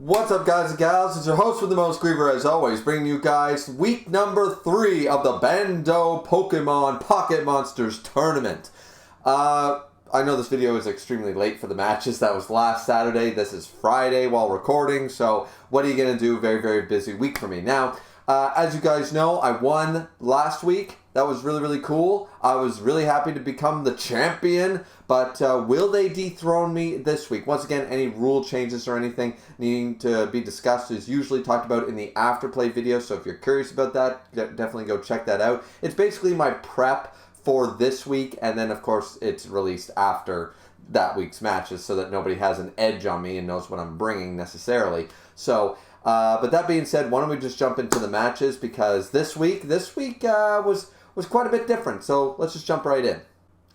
What's up, guys and gals? It's your host with the most, Griever, as always, bringing you guys week number 3 of the Bando Pokemon Pocket Monsters Tournament. I know this video is extremely late for the matches. That was last Saturday. This is Friday while recording, so what are you going to do? Very, very busy week for me. Now, as you guys know, I won last week. That was really, really cool. I was really happy to become the champion, but will they dethrone me this week? Once again, any rule changes or anything needing to be discussed is usually talked about in the afterplay video, so if you're curious about that, definitely go check that out. It's basically my prep for this week, and then of course it's released after that week's matches so that nobody has an edge on me and knows what I'm bringing necessarily. So, but that being said, why don't we just jump into the matches, because this week was quite a bit different, so let's just jump right in.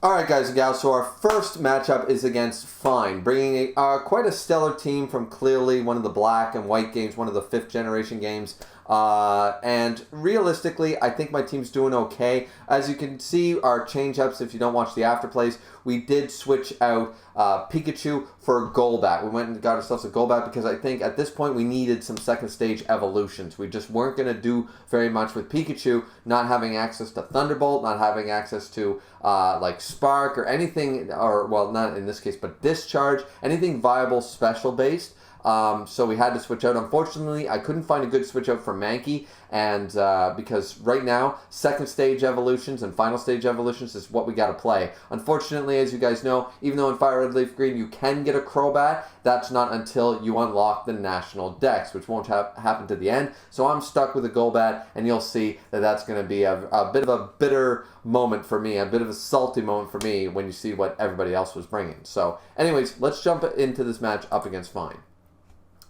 Alright, guys and gals, so our first matchup is against Fine, bringing quite a stellar team from clearly one of the black and white games, one of the 5th generation games, and realistically, I think my team's doing okay. As you can see, our change-ups, if you don't watch the afterplays, we did switch out Pikachu for a Golbat. We went and got ourselves a Golbat because I think at this point we needed some second stage evolutions. We just weren't going to do very much with Pikachu, not having access to Thunderbolt, not having access to like Spark or anything, or well, not in this case, but Discharge, anything viable special based. So we had to switch out. Unfortunately, I couldn't find a good switch out for Mankey, and because right now, second stage evolutions and final stage evolutions is what we got to play. Unfortunately, as you guys know, even though in Fire Red Leaf Green you can get a Crobat, that's not until you unlock the National Dex, which won't happen to the end. So I'm stuck with a Golbat, and you'll see that that's going to be a bit of a bitter moment for me, a bit of a salty moment for me when you see what everybody else was bringing. So anyways, let's jump into this match up against Fine.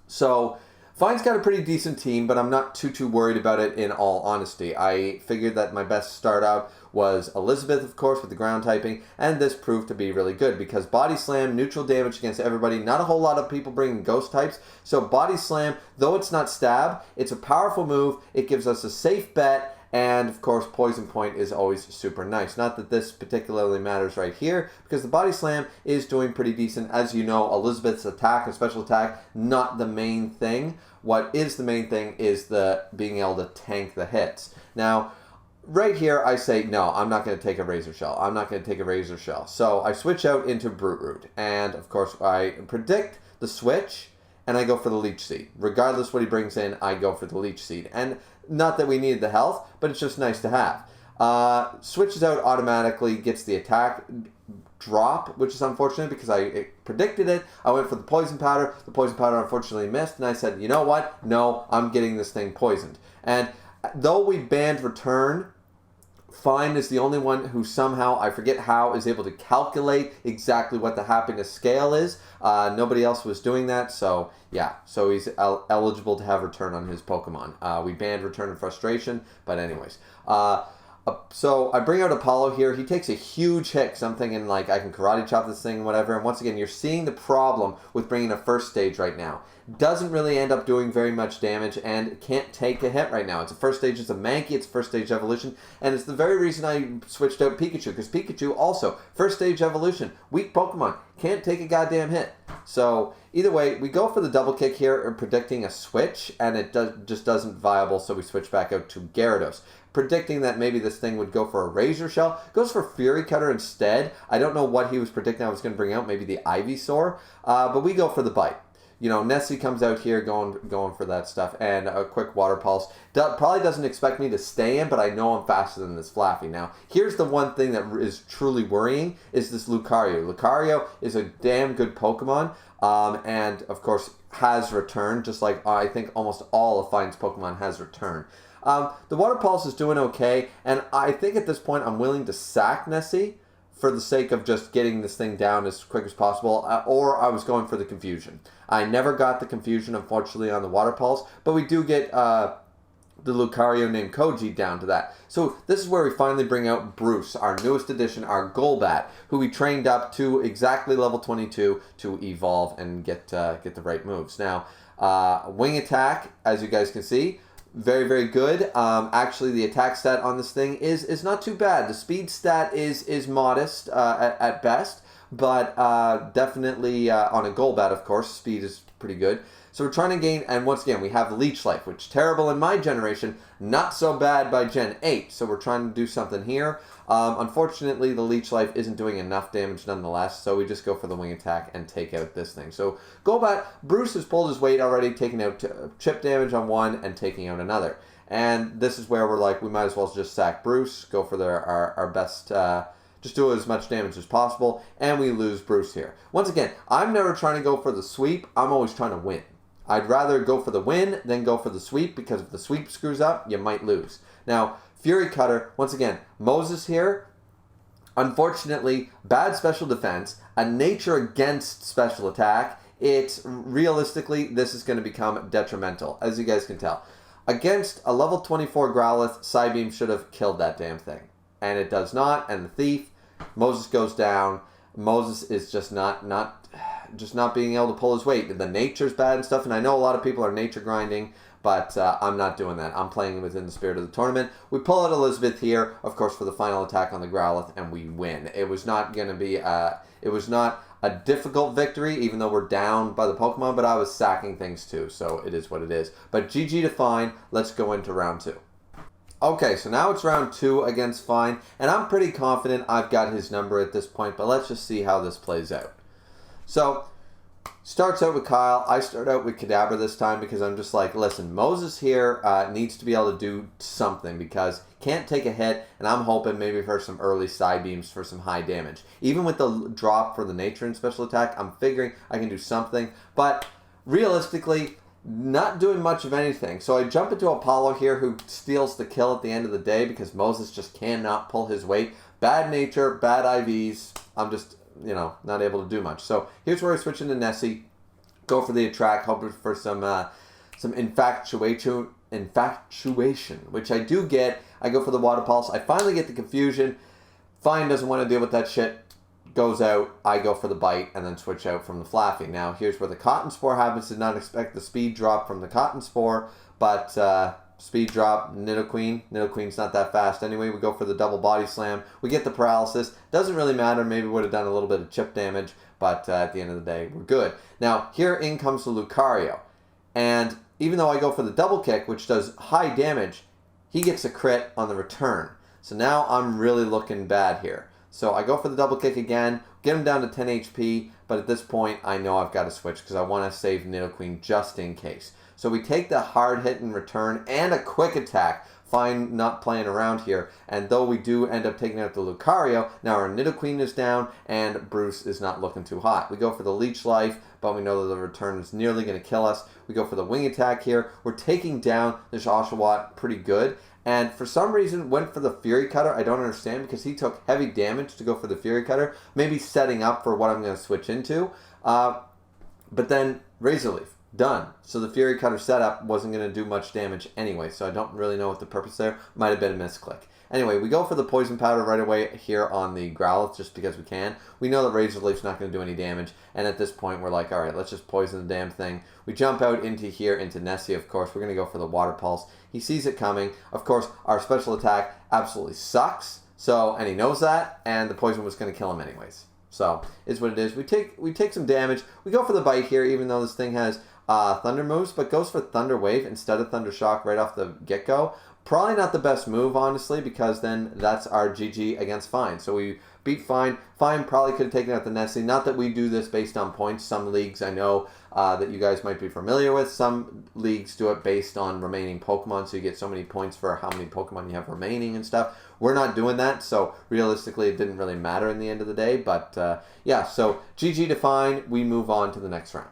So, Fine's got a pretty decent team, but I'm not too worried about it in all honesty. I figured that my best start out was Elizabeth, of course, with the ground typing, and this proved to be really good because Body Slam, neutral damage against everybody, not a whole lot of people bringing ghost types, so Body Slam, though it's not stab, it's a powerful move, it gives us a safe bet, and of course Poison Point is always super nice. Not that this particularly matters right here, because the Body Slam is doing pretty decent. As you know, Elizabeth's attack and special attack, not the main thing. What is the main thing is the being able to tank the hits. Now, right here I say, no, I'm not going to take a Razor Shell. I'm not going to take a Razor Shell. So I switch out into Brute Root, and of course I predict the switch, and I go for the Leech Seed. Regardless what he brings in, I go for the Leech Seed. And not that we needed the health, but it's just nice to have. Switches out automatically, gets the attack drop, which is unfortunate because I predicted it. I went for the Poison Powder. The Poison Powder unfortunately missed, and I said, you know what? No, I'm getting this thing poisoned. And though we banned Return, Fine is the only one who somehow, I forget how, is able to calculate exactly what the happiness scale is. Nobody else was doing that, so yeah. So he's eligible to have Return on his Pokemon. We banned Return and Frustration, but anyways. So I bring out Apollo here. He takes a huge hit, because I'm thinking, like, I can Karate Chop this thing, whatever. And once again, you're seeing the problem with bringing a first stage right now. Doesn't really end up doing very much damage and can't take a hit right now. It's a first stage, it's a Mankey, it's first stage evolution, and it's the very reason I switched out Pikachu, because Pikachu also, first stage evolution, weak Pokemon, can't take a goddamn hit. So either way, we go for the double kick here, predicting a switch, and it just doesn't viable, so we switch back out to Gyarados. Predicting that maybe this thing would go for a Razor Shell, goes for Fury Cutter instead. I don't know what he was predicting I was going to bring out, maybe the Ivysaur, but we go for the Bite. You know, Nessie comes out here going for that stuff, and a quick Water Pulse. Probably doesn't expect me to stay in, but I know I'm faster than this Flaffy. Now, here's the one thing that is truly worrying, is this Lucario. Lucario is a damn good Pokemon, and of course has Return, just like I think almost all of Fine's Pokemon has Return. The Water Pulse is doing okay, and I think at this point I'm willing to sack Nessie for the sake of just getting this thing down as quick as possible, or I was going for the Confusion. I never got the Confusion, unfortunately, on the Water Pulse, but we do get the Lucario named Koji down to that. So this is where we finally bring out Bruce, our newest addition, our Golbat, who we trained up to exactly level 22 to evolve and get the right moves. Now, Wing Attack, as you guys can see, very, very good. Actually, the attack stat on this thing is not too bad. The speed stat is modest at best, but definitely on a Golbat, of course, speed is pretty good. So we're trying to gain, and once again, we have Leech Life, which is terrible in my generation, not so bad by Gen 8. So we're trying to do something here. Unfortunately, the Leech Life isn't doing enough damage nonetheless, so we just go for the Wing Attack and take out this thing. So go back. Bruce has pulled his weight already, taking out chip damage on one and taking out another. And this is where we're like, we might as well just sack Bruce, go for our best... just do as much damage as possible, and we lose Bruce here. Once again, I'm never trying to go for the sweep. I'm always trying to win. I'd rather go for the win than go for the sweep, because if the sweep screws up, you might lose. Now, Fury Cutter, once again, Moses here, unfortunately, bad special defense, a nature against special attack. It's realistically, this is going to become detrimental, as you guys can tell. Against a level 24 Growlithe, Psybeam should have killed that damn thing. And it does not, and the Thief, Moses goes down. Moses is just not being able to pull his weight. The nature's bad and stuff, and I know a lot of people are nature grinding, but I'm not doing that. I'm playing within the spirit of the tournament. We pull out Elizabeth here, of course, for the final attack on the Growlithe, and we win. It was not going to be, it was not a difficult victory, even though we're down by the Pokemon, but I was sacking things too, so it is what it is. But GG to Fine. Let's go into round 2. Okay, so now it's round 2 against Fine, and I'm pretty confident I've got his number at this point, but let's just see how this plays out. So, starts out with Kyle. I start out with Cadabra this time because I'm just like, listen, Moses here needs to be able to do something because can't take a hit, and I'm hoping maybe for some early Psybeams for some high damage. Even with the drop for the nature and special attack, I'm figuring I can do something, but realistically, not doing much of anything. So I jump into Apollo here, who steals the kill at the end of the day because Moses just cannot pull his weight. Bad nature, bad IVs. I'm just, you know, not able to do much. So here's where I switch into Nessie. Go for the attract, hoping for some infatuation, which I do get. I go for the Water Pulse. I finally get the confusion. Fine doesn't want to deal with that shit. Goes out, I go for the bite, and then switch out from the Flaffy. Now, here's where the Cotton Spore happens. Did not expect the speed drop from the Cotton Spore, but speed drop, Nidoqueen. Nidoqueen's not that fast anyway. We go for the double body slam. We get the paralysis. Doesn't really matter. Maybe would have done a little bit of chip damage, but at the end of the day, we're good. Now, here in comes the Lucario. And even though I go for the double kick, which does high damage, he gets a crit on the return. So now I'm really looking bad here. So I go for the double kick again, get him down to 10 HP, but at this point I know I've got to switch because I want to save Nidoqueen just in case. So we take the hard hit in return and a quick attack. Fine, not playing around here. And though we do end up taking out the Lucario, now our Nidoqueen is down and Bruce is not looking too hot. We go for the Leech Life, but we know that the return is nearly going to kill us. We go for the Wing Attack here. We're taking down this Oshawott pretty good. And for some reason, went for the Fury Cutter. I don't understand because he took heavy damage to go for the Fury Cutter. Maybe setting up for what I'm going to switch into. But then Razor Leaf, done. So the Fury Cutter setup wasn't going to do much damage anyway. So I don't really know what the purpose there. Might have been a misclick. Anyway, we go for the Poison Powder right away here on the Growlithe just because we can. We know that Razor Leaf's not going to do any damage. And at this point, we're like, all right, let's just poison the damn thing. We jump out into here, into Nessie, of course. We're going to go for the Water Pulse. He sees it coming. Of course, our special attack absolutely sucks. So, and he knows that. And the poison was going to kill him anyways. So, is what it is. We take some damage. We go for the bite here, even though this thing has Thunder moves, but goes for Thunder Wave instead of Thunder Shock right off the get-go. Probably not the best move, honestly, because then that's our GG against Fine. So we beat Fine. Fine probably could have taken out the Nessie. Not that we do this based on points. Some leagues I know that you guys might be familiar with. Some leagues do it based on remaining Pokemon, so you get so many points for how many Pokemon you have remaining and stuff. We're not doing that, so realistically it didn't really matter in the end of the day. But yeah, so GG to Fine. We move on to the next round.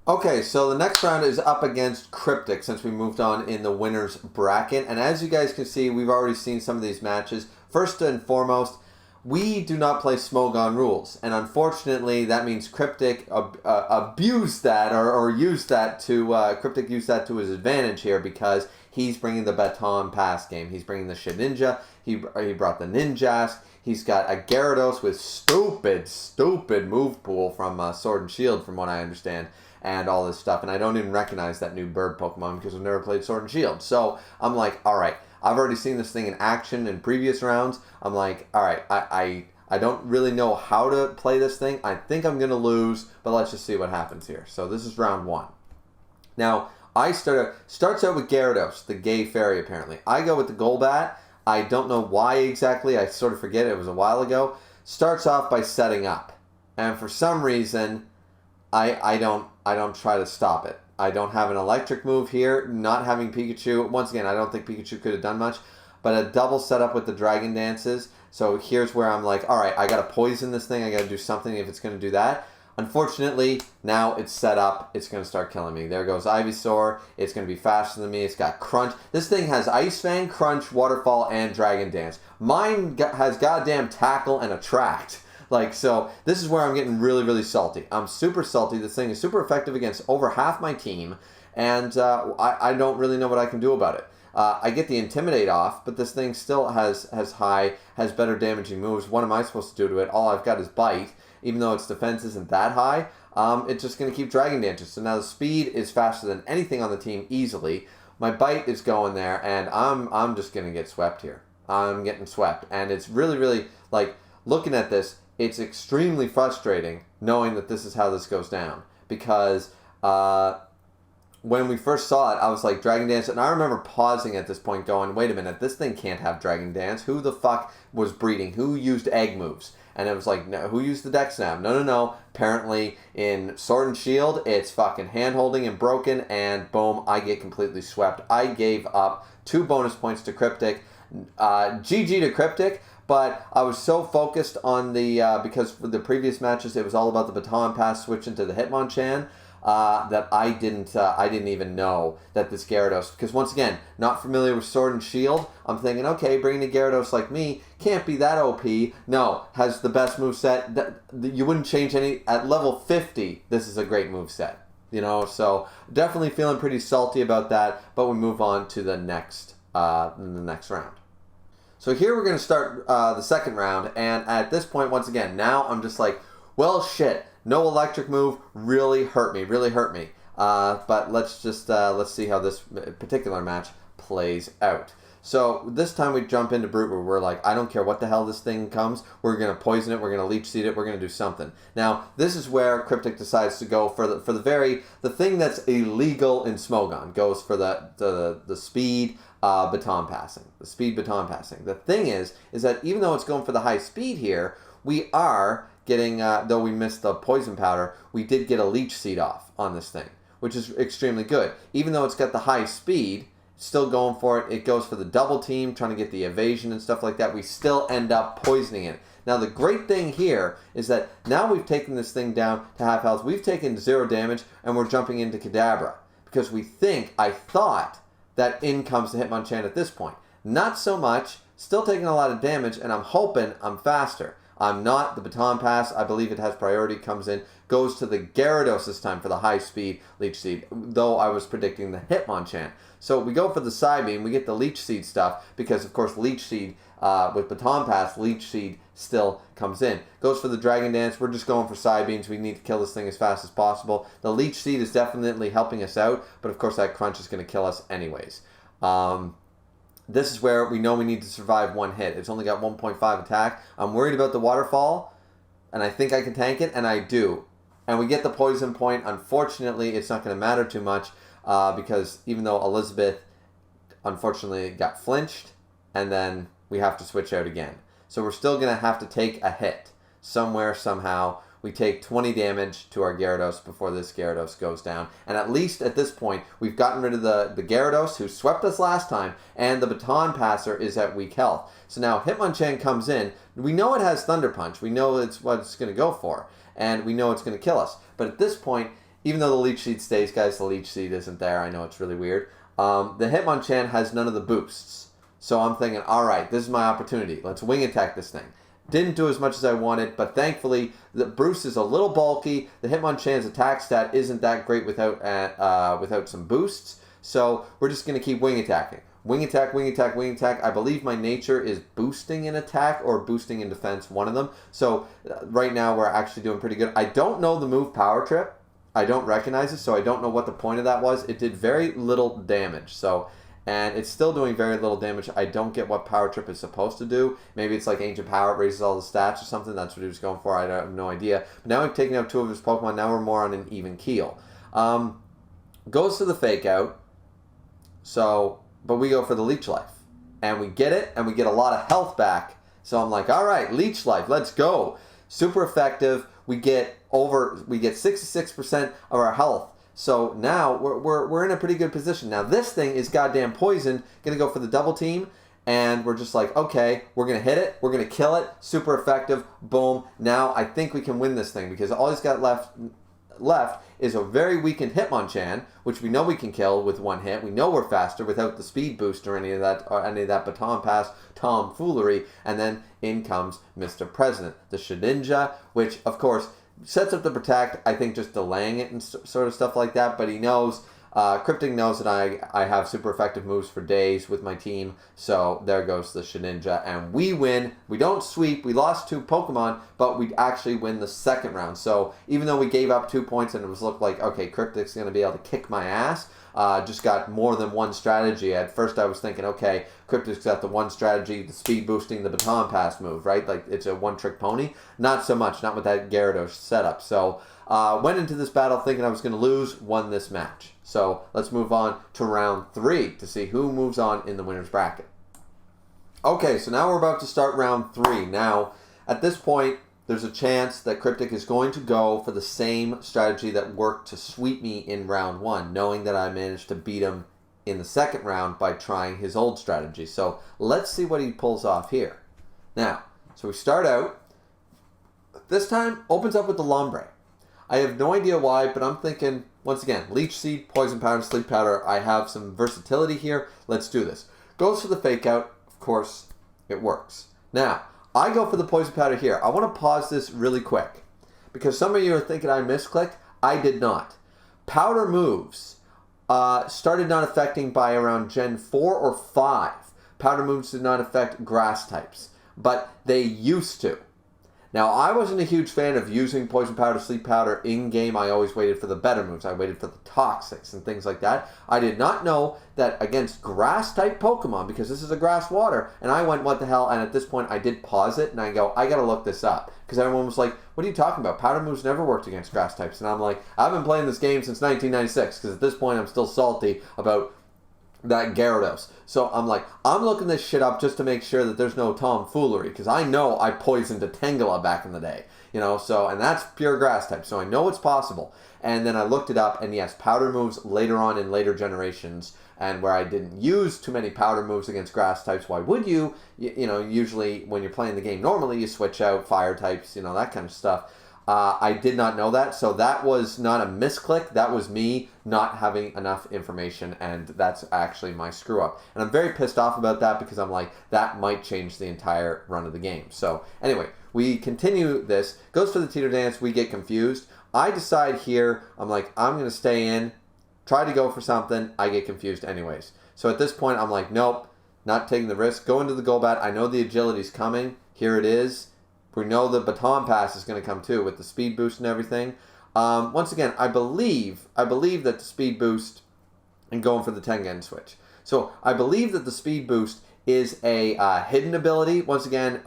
Okay, so the next round is up against Cryptic since we moved on in the winner's bracket. And as you guys can see, we've already seen some of these matches. First and foremost, we do not play Smogon rules. And unfortunately, that means Cryptic abused that or used that to, Cryptic used that to his advantage here because he's bringing the Baton Pass game. He's bringing the Shedinja. He brought the Ninjask. He's got a Gyarados with stupid move pool from Sword and Shield, from what I understand. And all this stuff. And I don't even recognize that new bird Pokemon because I've never played Sword and Shield. So I'm like, all right, I've already seen this thing in action in previous rounds. I'm like, all right, I don't really know how to play this thing. I think I'm going to lose, but let's just see what happens here. So this is round 1. Now, starts out with Gyarados, the gay fairy, apparently. I go with the Golbat. I don't know why exactly. I sort of forget. It was a while ago. Starts off by setting up. And for some reason, I don't try to stop it. I don't have an electric move here. Not having Pikachu. Once again, I don't think Pikachu could have done much. But a double setup with the Dragon Dances. So here's where I'm like, alright, I gotta poison this thing. I gotta do something if it's gonna do that. Unfortunately, now it's set up. It's going to start killing me. There goes Ivysaur. It's going to be faster than me. It's got Crunch. This thing has Ice Fang, Crunch, Waterfall, and Dragon Dance. Mine has goddamn Tackle and Attract. Like, so this is where I'm getting really, really salty. I'm super salty. This thing is super effective against over half my team, and I don't really know what I can do about it. I get the Intimidate off, but this thing still has better damaging moves. What am I supposed to do to it? All I've got is Bite. Even though its defense isn't that high, it's just going to keep Dragon Dances. So now the speed is faster than anything on the team easily. My Bite is going there, and I'm just going to get swept here. I'm getting swept. And it's really, really, like, looking at this, it's extremely frustrating knowing that this is how this goes down. Because when we first saw it, I was like, Dragon Dance, and I remember pausing at this point going, wait a minute, this thing can't have Dragon Dance. Who the fuck was breeding? Who used egg moves? And it was like, no, who used the Dex Snap? No. Apparently, in Sword and Shield, it's fucking hand-holding and broken, and boom, I get completely swept. I gave up 2 bonus points to Cryptic. GG to Cryptic, but I was so focused on the, because for the previous matches, it was all about the Baton Pass switching to the Hitmonchan, that I didn't even know that this Gyarados, because once again, not familiar with Sword and Shield, I'm thinking, okay, bringing a Gyarados like me can't be that OP. No, has the best moveset. You wouldn't change any. At level 50, this is a great moveset. You know, so definitely feeling pretty salty about that, but we move on to the next round. So here we're going to start the second round, and at this point, once again, now I'm just like, well, shit. No electric move really hurt me. But let's see how this particular match plays out. So this time we jump into Brute where we're like, I don't care what the hell this thing comes. We're going to poison it. We're going to leech seed it. We're going to do something. Now, this is where Cryptic decides to go for the thing that's illegal in Smogon. Goes for the speed baton passing. The speed baton passing. The thing is that even though it's going for the high speed here, we are getting, though we missed the poison powder, we did get a leech seed off on this thing, which is extremely good. Even though it's got the high speed, still going for it. It goes for the double team, trying to get the evasion and stuff like that. We still end up poisoning it. Now the great thing here is that now we've taken this thing down to half health. We've taken 0 damage, and we're jumping into Cadabra. Because I thought that in comes the Hitmonchan at this point. Not so much, still taking a lot of damage, and I'm hoping I'm faster. I'm not. The Baton Pass, I believe it has priority, comes in, goes to the Gyarados this time for the high speed Leech Seed, though I was predicting the Hitmonchan. So we go for the Psybeam, we get the Leech Seed stuff, because of course Leech Seed, with Baton Pass, Leech Seed still comes in. Goes for the Dragon Dance, we're just going for Psybeams, we need to kill this thing as fast as possible. The Leech Seed is definitely helping us out, but of course that Crunch is going to kill us anyways. This is where we know we need to survive 1 hit. It's only got 1.5 attack. I'm worried about the Waterfall, and I think I can tank it, and I do. And we get the Poison Point. Unfortunately, it's not going to matter too much, because even though Elizabeth, unfortunately, got flinched, and then we have to switch out again. So we're still going to have to take a hit. Somewhere, somehow, we take 20 damage to our Gyarados before this Gyarados goes down. And at least at this point, we've gotten rid of the Gyarados, who swept us last time, and the Baton Passer is at weak health. So now Hitmonchan comes in. We know it has Thunder Punch. We know it's what it's going to go for. And we know it's going to kill us. But at this point, even though the Leech Seed stays, guys, the Leech Seed isn't there. I know it's really weird. The Hitmonchan has none of the boosts. So I'm thinking, alright, this is my opportunity. Let's wing attack this thing. Didn't do as much as I wanted, but thankfully, the Bruce is a little bulky. The Hitmonchan's attack stat isn't that great without some boosts. So we're just going to keep wing attacking. Wing attack, wing attack, wing attack. I believe my nature is boosting in attack or boosting in defense, one of them. So right now we're actually doing pretty good. I don't know the move Power Trip. I don't recognize it, so I don't know what the point of that was. It did very little damage, and it's still doing very little damage. I don't get what Power Trip is supposed to do. Maybe it's like Ancient Power, it raises all the stats or something. That's what he was going for. I have no idea. But now we've taken out 2 of his Pokemon. Now we're more on an even keel. Goes to the fake out. So, but we go for the leech life. And we get it, and we get a lot of health back. So I'm like, all right, leech life, let's go. Super effective. We get 66% of our health. So now we're in a pretty good position. Now this thing is goddamn poisoned. Gonna go for the double team. And we're just like, okay, we're going to hit it. We're going to kill it. Super effective. Boom. Now I think we can win this thing because all he's got left is a very weakened Hitmonchan, which we know we can kill with one hit. We know we're faster without the speed boost or any of that baton pass tomfoolery. And then in comes Mr. President, the Shedinja, which of course sets up the protect. I think just delaying it and sort of stuff like that. But he knows. Cryptic knows that I have super effective moves for days with my team, so there goes the Shedinja, and we win. We don't sweep. We lost 2 Pokemon, but we actually win the second round. So even though we gave up 2 points and it looked like, okay, Cryptic's going to be able to kick my ass, just got more than one strategy. At first I was thinking, okay, Cryptic's got the one strategy, the speed boosting, the baton pass move, right? Like it's a one-trick pony. Not so much, not with that Gyarados setup. So went into this battle thinking I was going to lose, won this match. So let's move on to round 3 to see who moves on in the winner's bracket. Okay, so now we're about to start round 3. Now, at this point, there's a chance that Cryptic is going to go for the same strategy that worked to sweep me in round 1, knowing that I managed to beat him in the second round by trying his old strategy. So let's see what he pulls off here. Now, so we start out. This time, opens up with the Lombre. I have no idea why, but I'm thinking, once again, Leech Seed, Poison Powder, Sleep Powder. I have some versatility here. Let's do this. Goes for the Fake Out. Of course, it works. Now, I go for the Poison Powder here. I want to pause this really quick because some of you are thinking I misclicked. I did not. Powder moves started not affecting by around Gen 4 or 5. Powder moves did not affect grass types, but they used to. Now, I wasn't a huge fan of using Poison Powder, Sleep Powder in-game. I always waited for the better moves. I waited for the Toxics and things like that. I did not know that against Grass-type Pokemon, because this is a Grass Water, and I went, what the hell? And at this point, I did pause it, and I go, I gotta look this up. Because everyone was like, what are you talking about? Powder moves never worked against Grass types. And I'm like, I've been playing this game since 1996, because at this point, I'm still salty about that Gyarados. So I'm like, I'm looking this shit up just to make sure that there's no tomfoolery, because I know I poisoned a Tangela back in the day, you know, so, and that's pure grass type, so I know it's possible. And then I looked it up, and yes, powder moves later on in later generations, and where I didn't use too many powder moves against grass types, why would you? You know, usually when you're playing the game normally, you switch out fire types, you know, that kind of stuff. I did not know that, so that was not a misclick. That was me not having enough information, and that's actually my screw-up. And I'm very pissed off about that because I'm like, that might change the entire run of the game. So, anyway, we continue this. Goes for the Teeter Dance. We get confused. I decide here, I'm like, I'm going to stay in, try to go for something. I get confused anyways. So at this point, I'm like, nope, not taking the risk. Go into the Golbat. I know the agility's coming. Here it is. We know the baton pass is going to come too with the speed boost and everything. Once again, I believe that the speed boost and going for the Tengen switch. So I believe that the speed boost is a hidden ability. Once again,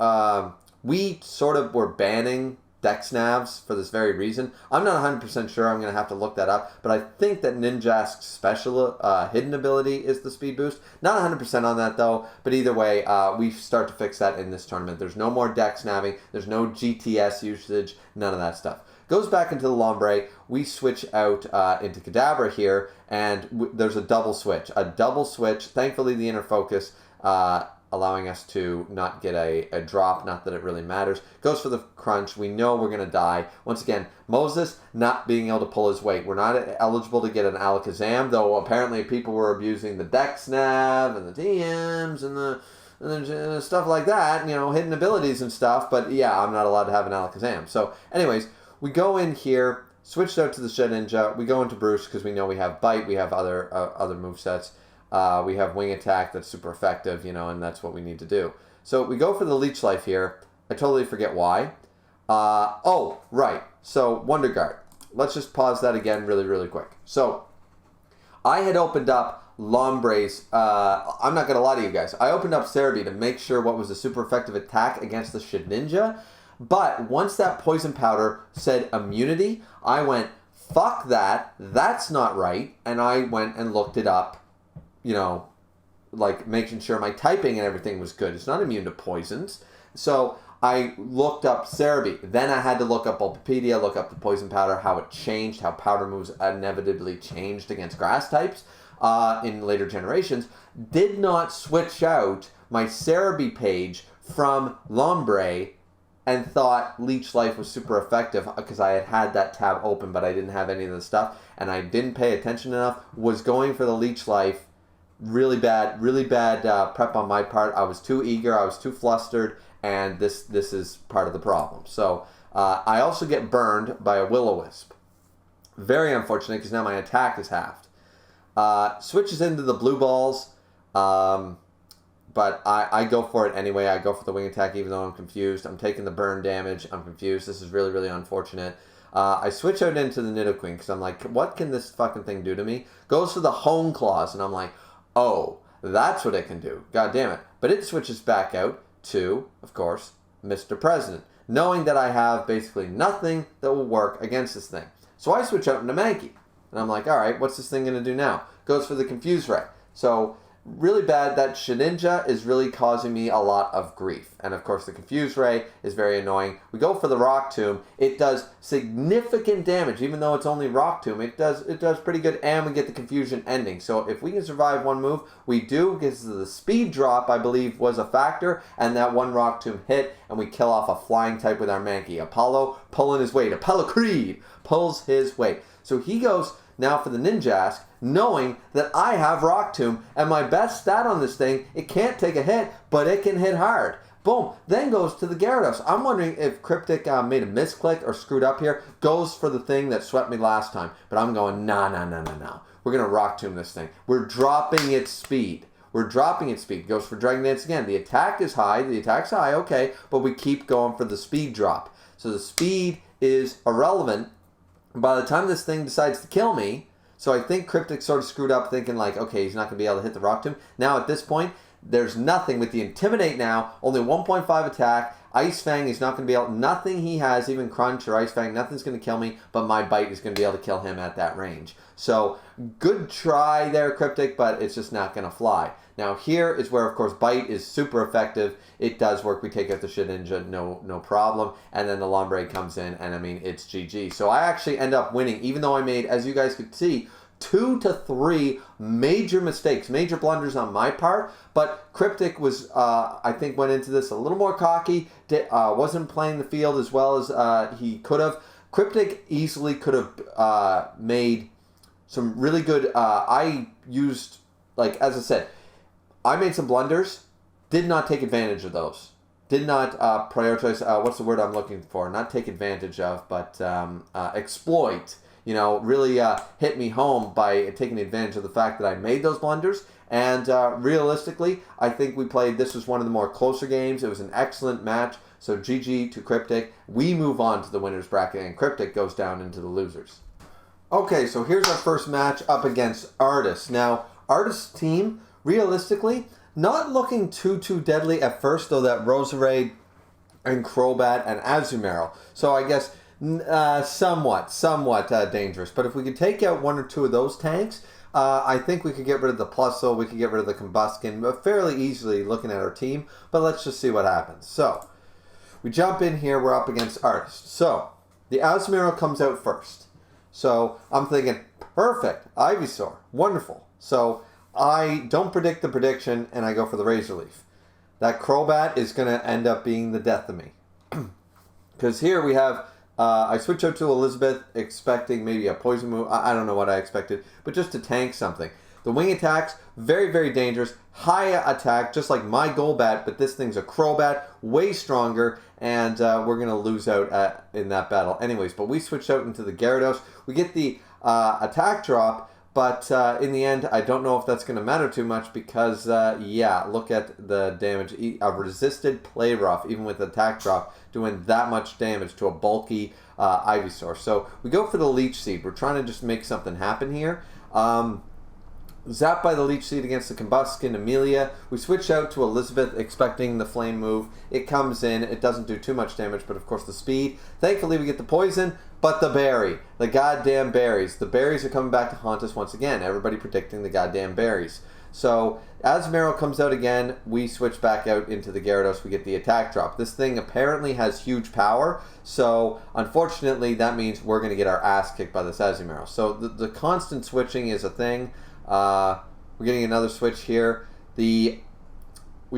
we sort of were banning Dex Navs for this very reason. I'm not 100% sure. I'm going to have to look that up. But I think that Ninjask's special hidden ability is the speed boost. Not 100% on that, though. But either way, we start to fix that in this tournament. There's no more Dex Navving. There's no GTS usage. None of that stuff. Goes back into the Lombre. We switch out into Cadabra here. And there's a double switch. A double switch. Thankfully, the inner focus allowing us to not get a drop, not that it really matters. Goes for the crunch. We know we're going to die. Once again, Moses not being able to pull his weight. We're not eligible to get an Alakazam, though apparently people were abusing the Dex Nav and the TMs and the stuff like that, you know, hidden abilities and stuff. But yeah, I'm not allowed to have an Alakazam. So anyways, we go in here, switched out to the Shedinja. We go into Bruce because we know we have Bite. We have other movesets. We have Wing Attack that's super effective, you know, and that's what we need to do. So we go for the Leech Life here. I totally forget why. Oh, right. So Wonder Guard. Let's just pause that again really, really quick. So I had opened up Lombre's, I'm not going to lie to you guys. I opened up Cerebi to make sure what was a super effective attack against the Shedinja. But once that Poison Powder said immunity, I went, fuck that, that's not right, and I went and looked it up, you know, like making sure my typing and everything was good. It's not immune to poisons. So I looked up Cerebi. Then I had to look up Bulbapedia, look up the poison powder, how it changed, how powder moves inevitably changed against grass types in later generations. Did not switch out my Cerebi page from Lombre and thought Leech Life was super effective because I had that tab open, but I didn't have any of the stuff, and I didn't pay attention enough, was going for the Leech Life. Really bad prep on my part. I was too eager, I was too flustered, and this is part of the problem. So I also get burned by a Will-O-Wisp. Very unfortunate because now my attack is halved. Switches into the blue balls, but I go for it anyway. I go for the wing attack even though I'm confused. I'm taking the burn damage. I'm confused. This is really, really unfortunate. I switch out into the Nidoqueen because I'm like, what can this fucking thing do to me? Goes for the Hone Claws, and I'm like, oh, that's what it can do. God damn it. But it switches back out to, of course, Mr. President, knowing that I have basically nothing that will work against this thing. So I switch out into Mankey. And I'm like, all right, what's this thing going to do now? Goes for the Confuse Ray. So really bad. That Shedinja is really causing me a lot of grief. And of course the Confuse Ray is very annoying. We go for the Rock Tomb. It does significant damage. Even though it's only Rock Tomb, it does pretty good, and we get the Confusion ending. So if we can survive one move, we do, because the speed drop, I believe, was a factor, and that one Rock Tomb hit, and we kill off a flying type with our Mankey. Apollo pulling his weight. Apollo Creed pulls his weight. So he goes now for the Ninjask, knowing that I have Rock Tomb, and my best stat on this thing, it can't take a hit, but it can hit hard. Boom. Then goes to the Gyarados. I'm wondering if Cryptic made a misclick or screwed up here. Goes for the thing that swept me last time. But I'm going, no. We're going to Rock Tomb this thing. We're dropping its speed. Goes for Dragon Dance again. The attack is high. Okay. But we keep going for the speed drop. So the speed is irrelevant. By the time this thing decides to kill me, so I think Cryptic sort of screwed up thinking like, okay, he's not going to be able to hit the Rock Tomb. Now at this point, there's nothing with the Intimidate now, only 1.5 attack. Ice Fang is not going to be able, nothing he has, even Crunch or Ice Fang, nothing's going to kill me, but my Bite is going to be able to kill him at that range. So good try there, Cryptic, but it's just not going to fly. Now here is where, of course, Bite is super effective. It does work. We take out the Shedinja, no problem. And then the Lombre comes in, and I mean, it's GG. So I actually end up winning, even though I made, as you guys could see, 2 to 3 major mistakes, major blunders on my part. But Cryptic was, I think, went into this a little more cocky, wasn't playing the field as well as he could have. Cryptic easily could have made some really good, I used, like, as I said, I made some blunders, did not take advantage of those. Did not prioritize, what's the word I'm looking for? Not take advantage of, but exploit. You know, really hit me home by taking advantage of the fact that I made those blunders. And realistically, I think this was one of the more closer games. It was an excellent match. So GG to Cryptic. We move on to the winner's bracket, and Cryptic goes down into the losers. Okay, so here's our first match up against Artis. Now, Artis' team, realistically, not looking too deadly at first, though that Roserade and Crobat and Azumarill. So I guess somewhat dangerous. But if we could take out 1 or 2 of those tanks, I think we could get rid of the Plusle, we could get rid of the Combuskin fairly easily looking at our team. But let's just see what happens. So, we jump in here, we're up against Artis. So, the Azumarill comes out first. So, I'm thinking, perfect, Ivysaur, wonderful. So, I don't predict the prediction, and I go for the Razor Leaf. That Crobat is going to end up being the death of me. Because here we have, I switch out to Elizabeth, expecting maybe a poison move. I don't know what I expected, but just to tank something. The wing attacks, very dangerous. High attack, just like my Golbat, but this thing's a Crobat, way stronger, and we're going to lose out in that battle anyways. But we switch out into the Gyarados. We get the attack drop, but in the end, I don't know if that's going to matter too much because, yeah, look at the damage. A resisted Play Rough, even with attack drop, doing that much damage to a bulky Ivysaur. So we go for the Leech Seed. We're trying to just make something happen here. Zapped by the Leech Seed against the Combuskin Amelia. We switch out to Elizabeth expecting the Flame move. It comes in. It doesn't do too much damage, but of course the speed. Thankfully we get the Poison, but the Berry. The goddamn berries. The berries are coming back to haunt us once again. Everybody predicting the goddamn berries. So as Meryl comes out again, we switch back out into the Gyarados. We get the attack drop. This thing apparently has huge power, so unfortunately that means we're going to get our ass kicked by this Azumarill. So the constant switching is a thing. We're getting another switch here. We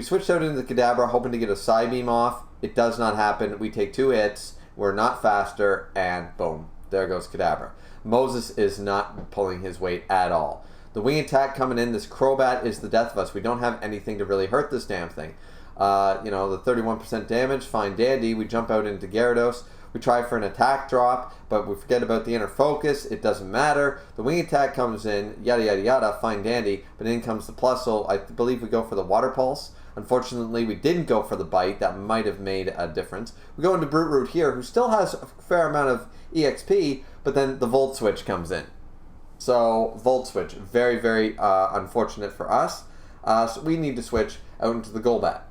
switched out into the Cadabra hoping to get a Psybeam off. It does not happen. We take 2 hits. We're not faster, and boom, there goes Cadabra. Moses is not pulling his weight at all. The wing attack coming in, this Crobat is the death of us. We don't have anything to really hurt this damn thing. You know, the 31% damage, fine dandy. We jump out into Gyarados. We try for an attack drop, but we forget about the inner focus. It doesn't matter. The wing attack comes in, yada yada yada, fine dandy. But in comes the Plusle. I believe we go for the Water Pulse. Unfortunately, we didn't go for the Bite. That might have made a difference. We go into Brute Root here, who still has a fair amount of EXP, but then the Volt Switch comes in. So, Volt Switch, very, very unfortunate for us. So we need to switch out into the Golbat.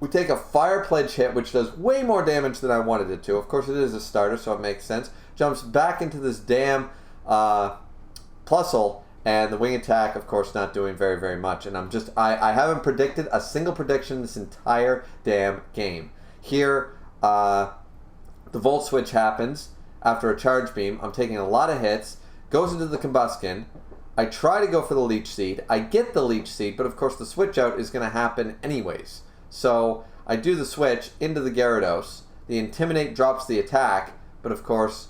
We take a Fire Pledge hit, which does way more damage than I wanted it to. Of course, it is a starter, so it makes sense. Jumps back into this damn Plusle, and the wing attack, of course, not doing very, very much. And I haven't predicted a single prediction this entire damn game. Here, the Volt Switch happens. After a Charge Beam, I'm taking a lot of hits, goes into the Combuskin. I try to go for the Leech Seed. I get the Leech Seed, but of course the switch out is going to happen anyways. So I do the switch into the Gyarados. The Intimidate drops the attack, but of course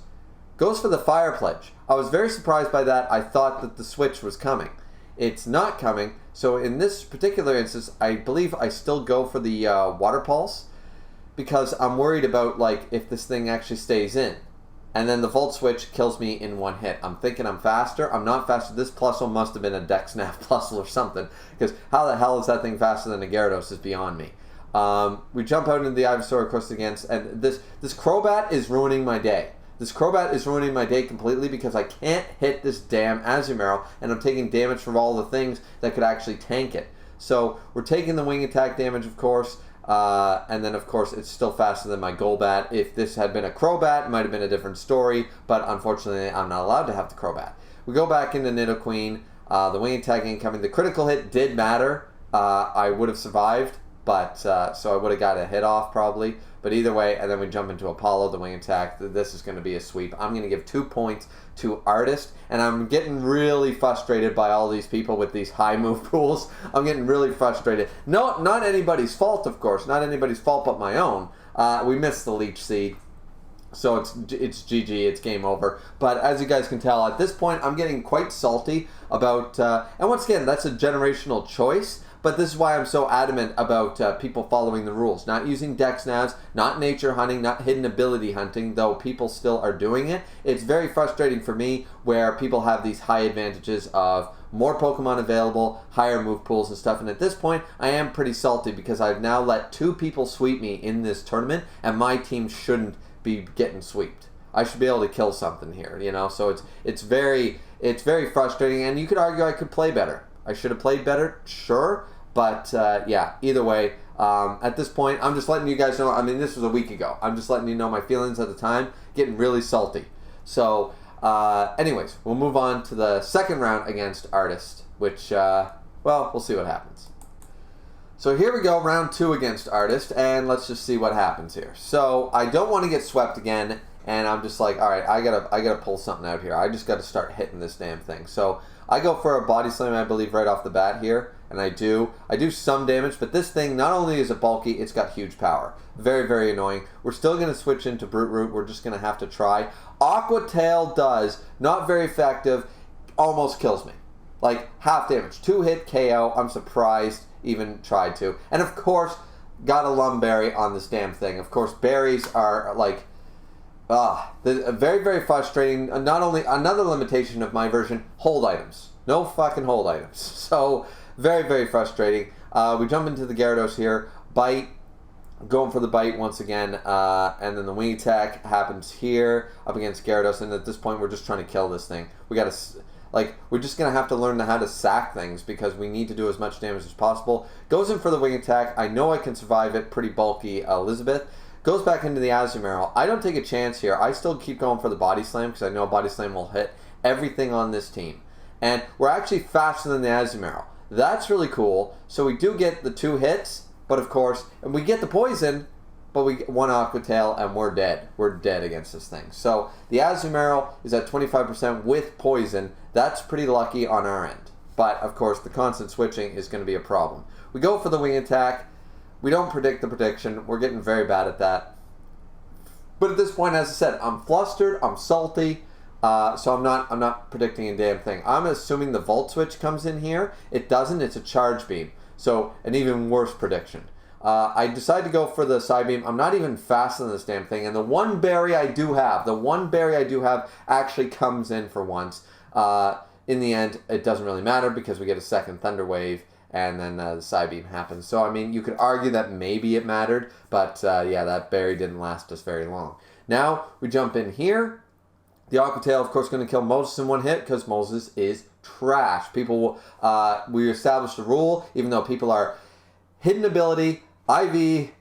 goes for the Fire Pledge. I was very surprised by that. I thought that the switch was coming. It's not coming, so in this particular instance, I believe I still go for the Water Pulse because I'm worried about like if this thing actually stays in. And then the Volt Switch kills me in 1 hit. I'm thinking I'm faster. I'm not faster. This Plusle must have been a Dex-Nav Plusle or something. Because how the hell is that thing faster than a Gyarados is beyond me. We jump out into the Ivysaur, of course, against... And this Crobat is ruining my day. This Crobat is ruining my day completely because I can't hit this damn Azumarill. And I'm taking damage from all the things that could actually tank it. So we're taking the wing attack damage, of course. And then, of course, it's still faster than my Golbat. If this had been a Crobat, it might have been a different story, but unfortunately, I'm not allowed to have the Crobat. We go back into Nidoqueen. The wing attack incoming. The critical hit did matter. I would have survived, but so I would have got a hit off probably. But either way, and then we jump into Apollo, the wing attack. This is going to be a sweep. I'm going to give 2 points to Artist, and I'm getting really frustrated by all these people with these high move pools. I'm getting really frustrated. No, not anybody's fault, of course. Not anybody's fault but my own. We missed the Leech Seed. So it's GG, it's game over. But as you guys can tell, at this point, I'm getting quite salty about... and once again, that's a generational choice. But this is why I'm so adamant about people following the rules. Not using Dex Navs, not nature hunting, not hidden ability hunting, though people still are doing it. It's very frustrating for me where people have these high advantages of more Pokemon available, higher move pools and stuff. And at this point, I am pretty salty because I've now let 2 people sweep me in this tournament, and my team shouldn't be getting sweeped. I should be able to kill something here, you know? So it's very frustrating, and you could argue I could play better. I should have played better, sure. But, yeah, either way, at this point, I'm just letting you guys know, I mean, this was a week ago. I'm just letting you know my feelings at the time, getting really salty. So, anyways, we'll move on to the second round against Artist, which, well, we'll see what happens. So here we go, round 2 against Artist, and let's just see what happens here. So, I don't want to get swept again, and I'm just like, alright, I gotta pull something out here. I just gotta start hitting this damn thing. So, I go for a Body Slam, I believe, right off the bat here. And I do some damage, but this thing, not only is it bulky, it's got huge power. Very, very annoying. We're still going to switch into Brute Root. We're just going to have to try. Aqua Tail does, not very effective, almost kills me. Like, half damage. 2-hit KO. I'm surprised even tried to. And of course, got a Lumberry on this damn thing. Of course, berries are like... very, very frustrating. Not only, another limitation of my version, hold items. No fucking hold items. So... very, very frustrating. We jump into the Gyarados here. Bite. Going for the Bite once again. And then the wing attack happens here up against Gyarados. And at this point, we're just trying to kill this thing. We got to... Like, we're just going to have to learn how to sack things because we need to do as much damage as possible. Goes in for the wing attack. I know I can survive it. Pretty bulky Elizabeth. Goes back into the Azumarill. I don't take a chance here. I still keep going for the Body Slam because I know Body Slam will hit everything on this team. And we're actually faster than the Azumarill. That's really cool. So we do get the 2 hits, but of course, and we get the poison, but we get 1 Aqua Tail and we're dead. We're dead against this thing. So the Azumarill is at 25% with poison. That's pretty lucky on our end. But of course, the constant switching is going to be a problem. We go for the wing attack. We don't predict the prediction. We're getting very bad at that. But at this point, as I said, I'm flustered. I'm salty. So I'm not predicting a damn thing. I'm assuming the Volt Switch comes in here. It doesn't. It's a Charge Beam. So an even worse prediction. I decide to go for the Psybeam. I'm not even faster than this damn thing. And the one berry I do have, actually comes in for once. In the end, it doesn't really matter because we get a second Thunder Wave. And then the Psybeam happens. So, I mean, you could argue that maybe it mattered. But, yeah, that berry didn't last us very long. Now, we jump in here. The Aqua Tail, of course, going to kill Moses in 1 hit because Moses is trash. People, we established a rule, even though people are hidden ability, IV,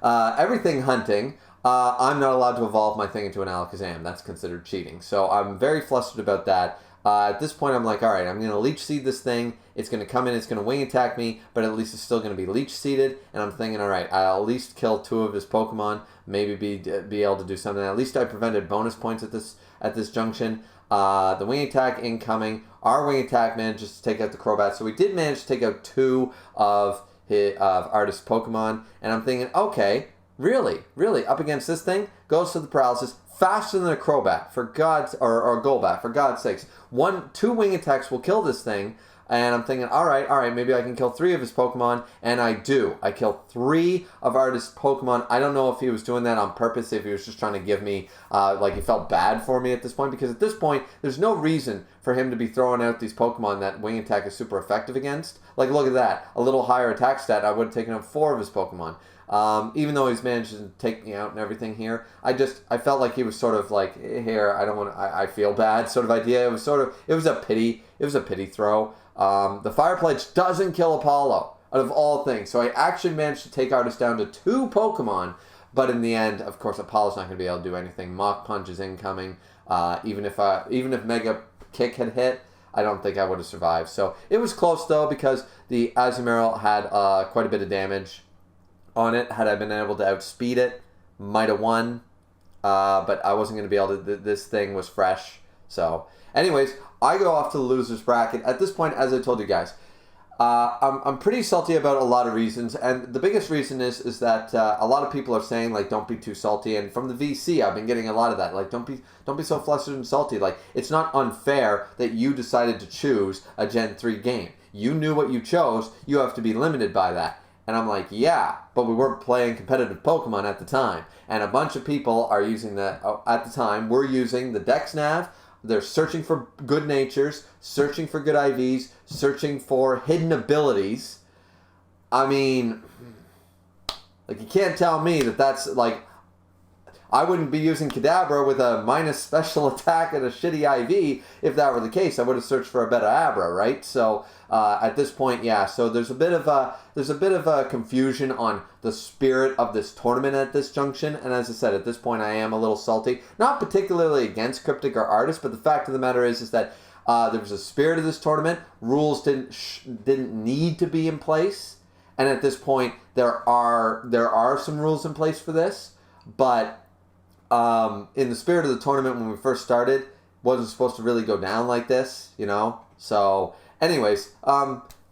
everything hunting. I'm not allowed to evolve my thing into an Alakazam. That's considered cheating. So, I'm very flustered about that. At this point, I'm like, all right, I'm going to Leech Seed this thing. It's going to come in, it's going to wing attack me, but at least it's still going to be Leech Seeded. And I'm thinking, all right, I'll at least kill 2 of his Pokemon, maybe be able to do something. At least I prevented bonus points at this junction. The wing attack incoming. Our wing attack manages to take out the Crobat. So we did manage to take out 2 of Artist's Pokemon. And I'm thinking, okay, really, up against this thing, goes to the Paralysis. Faster than a Crobat, or Golbat, for God's sakes. 2 wing attacks will kill this thing, and I'm thinking, all right, maybe I can kill 3 of his Pokemon, and I do. I kill 3 of Artist's Pokemon. I don't know if he was doing that on purpose, if he was just trying to give me, like he felt bad for me at this point, because at this point, there's no reason for him to be throwing out these Pokemon that wing attack is super effective against. Like, look at that. A little higher attack stat, I would have taken out 4 of his Pokemon. Even though he's managed to take me out and everything here, I felt like he was sort of like, here, I feel bad sort of idea. It was a pity throw. The Fire Pledge doesn't kill Apollo, out of all things. So I actually managed to take Artist down to 2 Pokemon, but in the end, of course, Apollo's not going to be able to do anything. Mach Punch is incoming. Even if Mega Kick had hit, I don't think I would have survived. So it was close though, because the Azumarill had quite a bit of damage on it. Had I been able to outspeed it, might have won, but I wasn't going to be able to. This thing was fresh. So anyways, I go off to the loser's bracket. At this point, as I told you guys, I'm pretty salty about a lot of reasons, and the biggest reason is that a lot of people are saying, like, don't be too salty, and from the VC I've been getting a lot of that, like, don't be so flustered and salty. Like, it's not unfair that you decided to choose a Gen 3 game. You knew what you chose, you have to be limited by that. And I'm like, yeah, but we weren't playing competitive Pokemon at the time. And a bunch of people are using at the time, we're using the Dex Nav. They're searching for good natures, searching for good IVs, searching for hidden abilities. I mean, like, you can't tell me that's, like, I wouldn't be using Cadabra with a minus special attack and a shitty IV if that were the case. I would have searched for a better Abra, right? So at this point, yeah. So there's a bit of a confusion on the spirit of this tournament at this junction. And as I said, at this point, I am a little salty. Not particularly against Cryptic or Artist, but the fact of the matter is that there was a spirit of this tournament. Rules didn't need to be in place, and at this point, there are some rules in place for this, but. In the spirit of the tournament when we first started, wasn't supposed to really go down like this, you know? So, anyways,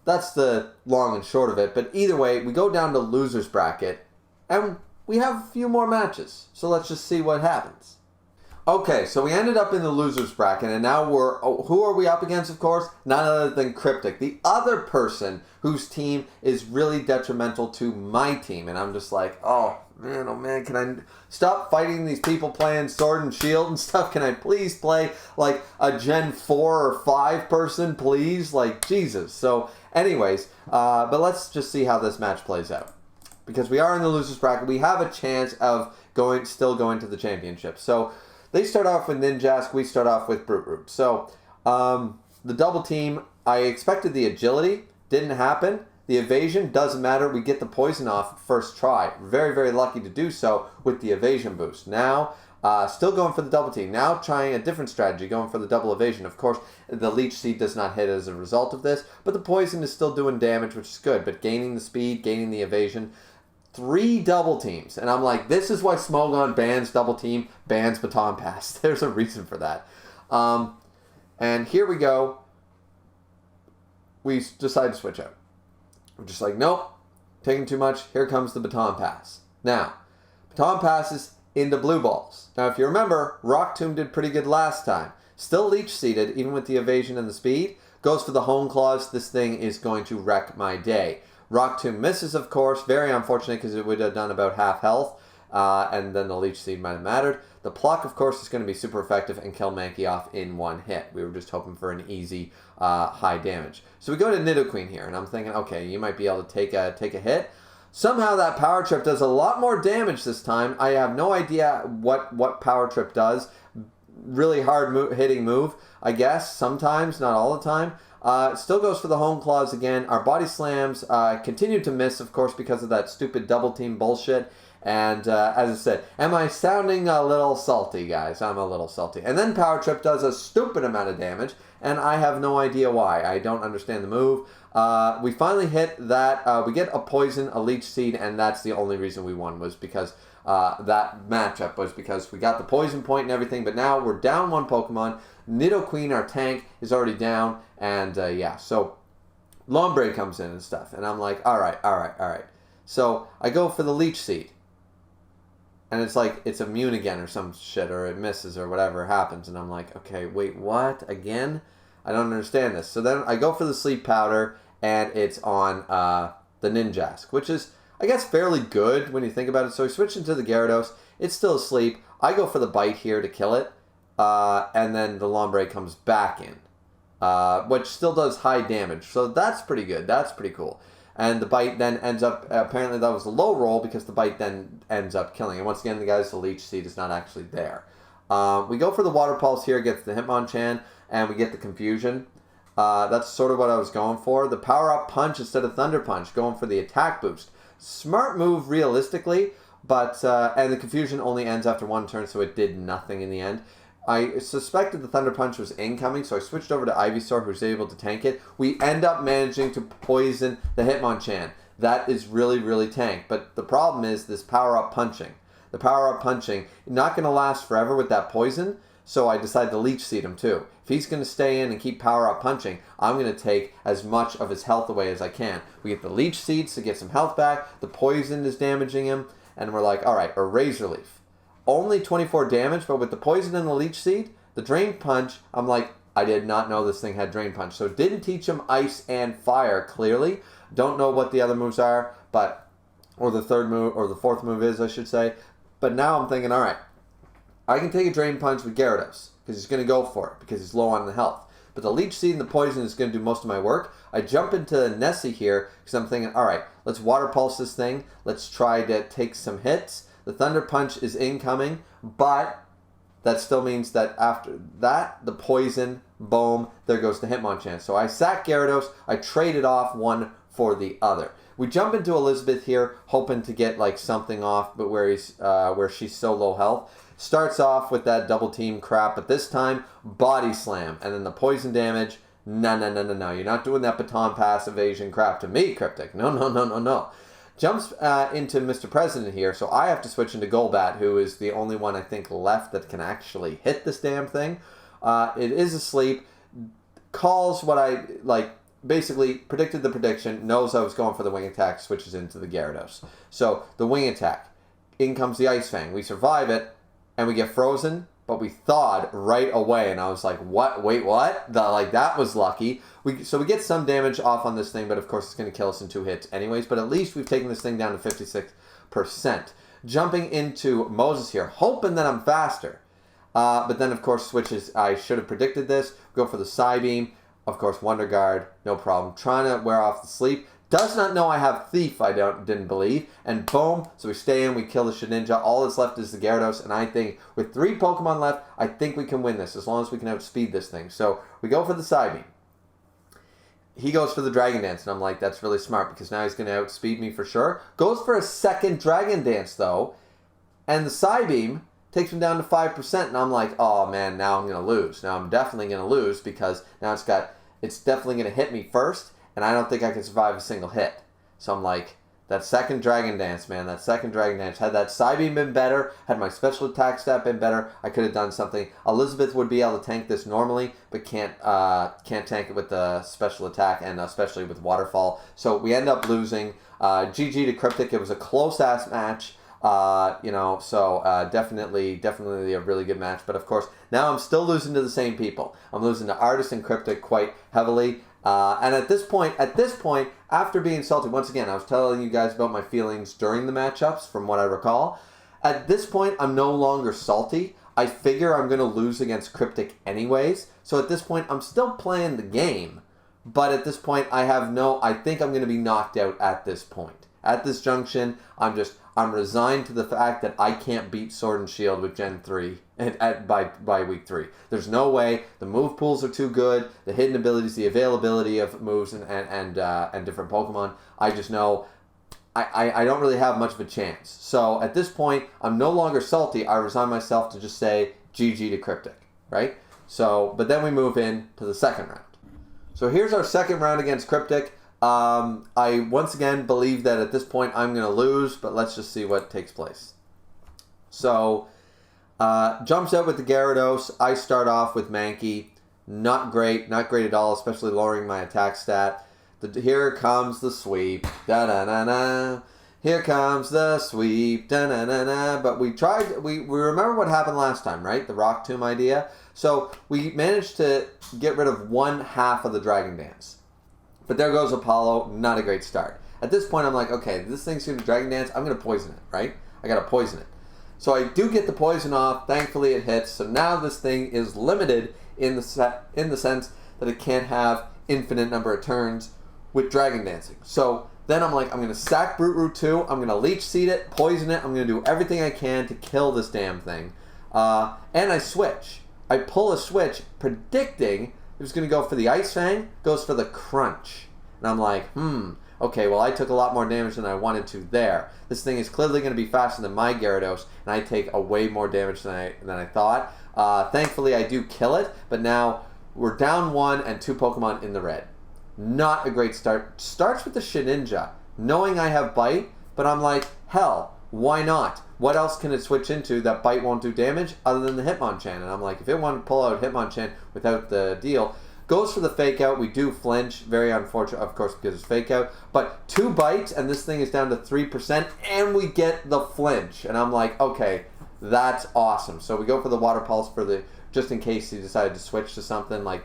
that's the long and short of it. But either way, we go down to loser's bracket, and we have a few more matches. So let's just see what happens. Okay, so we ended up in the loser's bracket, and now who are we up against, of course? None other than Cryptic, the other person whose team is really detrimental to my team. And I'm just like, oh man, can I stop fighting these people playing Sword and Shield and stuff? Can I please play, like, a Gen 4 or 5 person, please? Like, Jesus. So, anyways, but let's just see how this match plays out. Because we are in the loser's bracket, we have a chance of still going to the championship. So, they start off with Ninjask, we start off with Brute Root. So, the double team, I expected the agility. Didn't happen. The evasion doesn't matter. We get the poison off first try. Very, very lucky to do so with the evasion boost. Now, still going for the double team. Now trying a different strategy, going for the double evasion. Of course, the leech seed does not hit as a result of this, but the poison is still doing damage, which is good. But gaining the speed, gaining the evasion, 3 double teams. And I'm like, this is why Smogon bans double team, bans baton pass. There's a reason for that. And here we go. We decide to switch out. We're just like, nope, taking too much. Here comes the baton pass. Now, baton passes into blue balls. Now, if you remember, Rock Tomb did pretty good last time. Still leech seeded, even with the evasion and the speed. Goes for the home claws. This thing is going to wreck my day. Rock Tomb misses, of course. Very unfortunate because it would have done about half health. And then the leech seed might have mattered. The pluck, of course, is going to be super effective and kill Mankey off in one hit. We were just hoping for an easy high damage. So we go to Nidoqueen here, and I'm thinking, okay, you might be able to take a hit. Somehow that Power Trip does a lot more damage this time. I have no idea what Power Trip does. Really hard hitting move, I guess, sometimes, not all the time. Still goes for the home claws again. Our body slams continue to miss, of course, because of that stupid double team bullshit. And as I said, am I sounding a little salty, guys? I'm a little salty. And then Power Trip does a stupid amount of damage, and I have no idea why. I don't understand the move. We finally hit that. We get a poison, a leech seed, and that's the only reason we won, was because that matchup was because we got the poison point and everything, but now we're down 1 Pokemon. Nidoqueen, our tank, is already down, and yeah, so Lombre comes in and stuff, and I'm like, all right. So I go for the leech seed. And it's like, it's immune again or some shit, or it misses or whatever happens. And I'm like, okay, wait, what? Again? I don't understand this. So then I go for the sleep powder, and it's on the Ninjask, which is, I guess, fairly good when you think about it. So I switch into the Gyarados. It's still asleep. I go for the bite here to kill it. And then the Lombre comes back in, which still does high damage. So that's pretty good. That's pretty cool. And the bite then ends up, apparently that was a low roll because the bite then ends up killing. And once again, the guys, the leech seed is not actually there. We go for the water pulse here, gets the Hitmonchan, and we get the confusion. That's sort of what I was going for. The power up punch instead of thunder punch, going for the attack boost. Smart move realistically, but, and the confusion only ends after 1 turn, so it did nothing in the end. I suspected the Thunder Punch was incoming, so I switched over to Ivysaur, who's able to tank it. We end up managing to poison the Hitmonchan. That is really, really tank. But the problem is this power-up punching. The power-up punching, not going to last forever with that poison, so I decided to leech seed him too. If he's going to stay in and keep power-up punching, I'm going to take as much of his health away as I can. We get the leech seeds to get some health back. The poison is damaging him, and we're like, all right, a Razor Leaf. Only 24 damage, but with the poison and the leech seed, the drain punch, I'm like, I did not know this thing had drain punch. So it didn't teach him ice and fire, clearly. Don't know what the other moves are, but, or the third move, or the fourth move is, I should say. But now I'm thinking, all right, I can take a drain punch with Gyarados, because he's going to go for it, because he's low on the health. But the leech seed and the poison is going to do most of my work. I jump into Nessie here, because I'm thinking, all right, let's water pulse this thing. Let's try to take some hits. The Thunder Punch is incoming, but that still means that after that, the poison, boom, there goes the Hitmonchan. So I sack Gyarados, I traded off one for the other. We jump into Elizabeth here, hoping to get like something off, but where she's so low health. Starts off with that double team crap, but this time, body slam, and then the poison damage. No. You're not doing that baton pass evasion crap to me, Cryptic. No. Jumps into Mr. President here, so I have to switch into Golbat, who is the only one I think left that can actually hit this damn thing. It is asleep, calls what I, like, basically predicted the prediction, knows I was going for the wing attack, switches into the Gyarados. So, the wing attack. In comes the Ice Fang. We survive it, and we get frozen, but we thawed right away, and I was like, what? Wait, what? That was lucky. So we get some damage off on this thing, but of course it's going to kill us in 2 hits anyways, but at least we've taken this thing down to 56%. Jumping into Moses here, hoping that I'm faster. But then, of course, switches. I should have predicted this. Go for the Psybeam. Of course, Wonder Guard, no problem. Trying to wear off the sleep. Does not know I have Thief, didn't believe. And boom, so we stay in, we kill the Shedinja. All that's left is the Gyarados. And I think with 3 Pokemon left, I think we can win this as long as we can outspeed this thing. So we go for the Psybeam. He goes for the Dragon Dance. And I'm like, that's really smart because now he's going to outspeed me for sure. Goes for a second Dragon Dance though. And the Psybeam takes him down to 5%. And I'm like, oh man, now I'm going to lose. Now I'm definitely going to lose because now it's definitely going to hit me first. And I don't think I can survive a single hit. So I'm like, that second Dragon Dance, man. That second Dragon Dance. Had that Psybeam been better, had my special attack stat been better, I could have done something. Elizabeth would be able to tank this normally, but can't tank it with the special attack, and especially with Waterfall. So we end up losing. GG to Cryptic. It was a close-ass match. Definitely a really good match. But of course, now I'm still losing to the same people. I'm losing to Artist and Cryptic quite heavily. And at this point, after being salty, once again, I was telling you guys about my feelings during the matchups from what I recall. At this point, I'm no longer salty. I figure I'm going to lose against Cryptic anyways. So at this point, I'm still playing the game. But at this point, I think I'm going to be knocked out at this point. At this junction, I'm resigned to the fact that I can't beat Sword and Shield with Gen 3 by week 3. There's no way. The move pools are too good. The hidden abilities, the availability of moves and different Pokemon. I just know I don't really have much of a chance. So at this point, I'm no longer salty. I resign myself to just say GG to Cryptic, right? So, but then we move in to the second round. So here's our second round against Cryptic. I once again believe that at this point I'm going to lose, but let's just see what takes place. So, jumps out with the Gyarados. I start off with Mankey. Not great at all, especially lowering my attack stat. Here comes the sweep. Da-da-da-da. Here comes the sweep. Da-da-da-da. But we remember what happened last time, right? The Rock Tomb idea. So, we managed to get rid of one half of the Dragon Dance. But there goes Apollo, not a great start. At this point, I'm like, okay, this thing's going to Dragon Dance, I'm going to poison it, right? I got to poison it. So I do get the poison off, thankfully it hits, so now this thing is limited in the sense that it can't have infinite number of turns with Dragon Dancing. So then I'm like, I'm going to sack Brute Root 2, I'm going to Leech Seed it, poison it, I'm going to do everything I can to kill this damn thing. And I switch. I pull a switch, predicting it was going to go for the Ice Fang, goes for the Crunch. And I'm like, okay, well, I took a lot more damage than I wanted to there. This thing is clearly going to be faster than my Gyarados, and I take a way more damage than I thought. Thankfully, I do kill it, but now we're down 1 and 2 Pokemon in the red. Not a great start. Starts with the Shedinja, knowing I have Bite, but I'm like, hell, why not? What else can it switch into that Bite won't do damage other than the Hitmonchan? And I'm like, if it wanted to pull out Hitmonchan without the deal, goes for the Fake Out. We do flinch. Very unfortunate, of course, because it's Fake Out. But 2 bites, and this thing is down to 3%, and we get the flinch. And I'm like, okay, that's awesome. So we go for the Water Pulse just in case he decided to switch to something I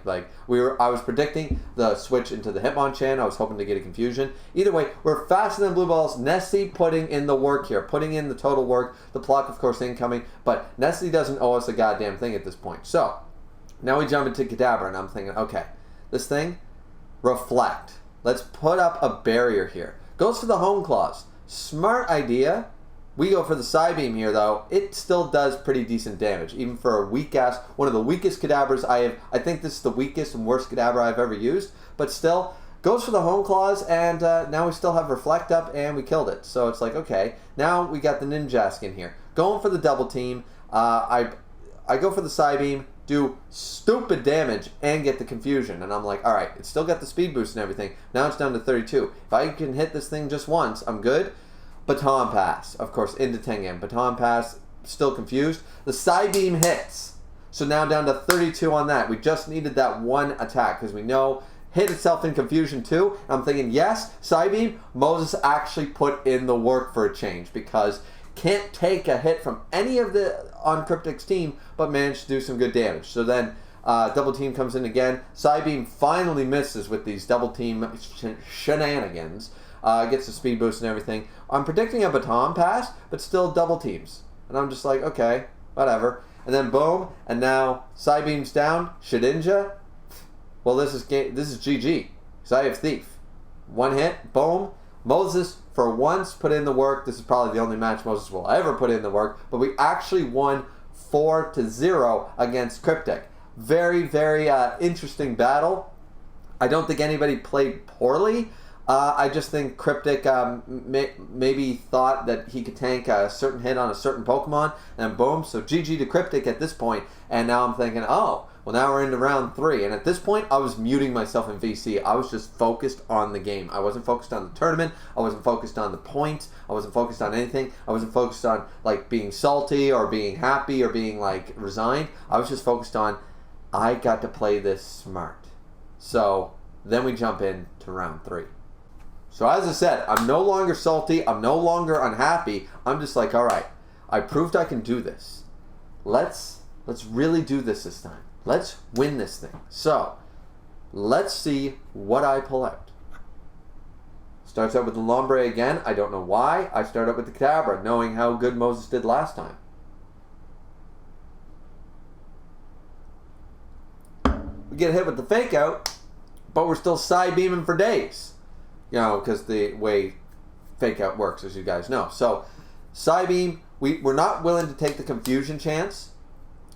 was predicting the switch into the Hitmonchan. I was hoping to get a confusion. Either way, we're faster than Blue Balls. Nessie putting in the work here, putting in the total work. The Pluck, of course, incoming, but Nessie doesn't owe us a goddamn thing at this point. So now we jump into Cadabra, and I'm thinking, okay, this thing, Reflect. Let's put up a barrier here. Goes for the Home Claws. Smart idea. We go for the Psybeam here, though. It still does pretty decent damage, even for a weak-ass, one of the weakest Cadabras I have. I think this is the weakest and worst Cadabra I've ever used, but still, goes for the Home Claws, and now we still have Reflect up, and we killed it. So it's like, okay, now we got the Ninjask in here. Going for the double team. I go for the Psybeam, do stupid damage, and get the confusion. And I'm like, all right, it's still got the speed boost and everything. Now it's down to 32. If I can hit this thing just once, I'm good. Baton Pass, of course, into Tengen. Baton Pass, still confused. The Psybeam hits. So now down to 32 on that. We just needed that one attack because we know hit itself in confusion too. I'm thinking, yes, Psybeam, Moses actually put in the work for a change because can't take a hit from any of the on Cryptic's team, but managed to do some good damage. So then double team comes in again. Psybeam finally misses with these double team shenanigans. Gets the speed boost and everything. I'm predicting a Baton Pass, but still double teams. And I'm just like, okay, whatever. And then boom, and now Psybeam's down. Shedinja. Well, this is GG, because I have Thief. One hit, boom. Moses, for once, put in the work. This is probably the only match Moses will ever put in the work, but we actually won 4-0 against Cryptic. Very, very interesting battle. I don't think anybody played poorly. I just think Cryptic maybe thought that he could tank a certain hit on a certain Pokemon, and boom, so GG to Cryptic at this point. And now I'm thinking, oh, well, now we're into round 3. And at this point, I was muting myself in VC. I was just focused on the game. I wasn't focused on the tournament. I wasn't focused on the points. I wasn't focused on anything. I wasn't focused on, like, being salty or being happy or being, like, resigned. I was just focused on, I got to play this smart. So then we jump into round 3. So as I said, I'm no longer salty. I'm no longer unhappy. I'm just like, all right, I proved I can do this. Let's really do this time. Let's win this thing. So let's see what I pull out. Starts out with the Lombre again. I don't know why. I start out with the Cadabra, knowing how good Moses did last time. We get hit with the Fake Out, but we're still side beaming for days. You know, because the way Fake Out works, as you guys know. So, Psybeam, we're not willing to take the Confusion chance.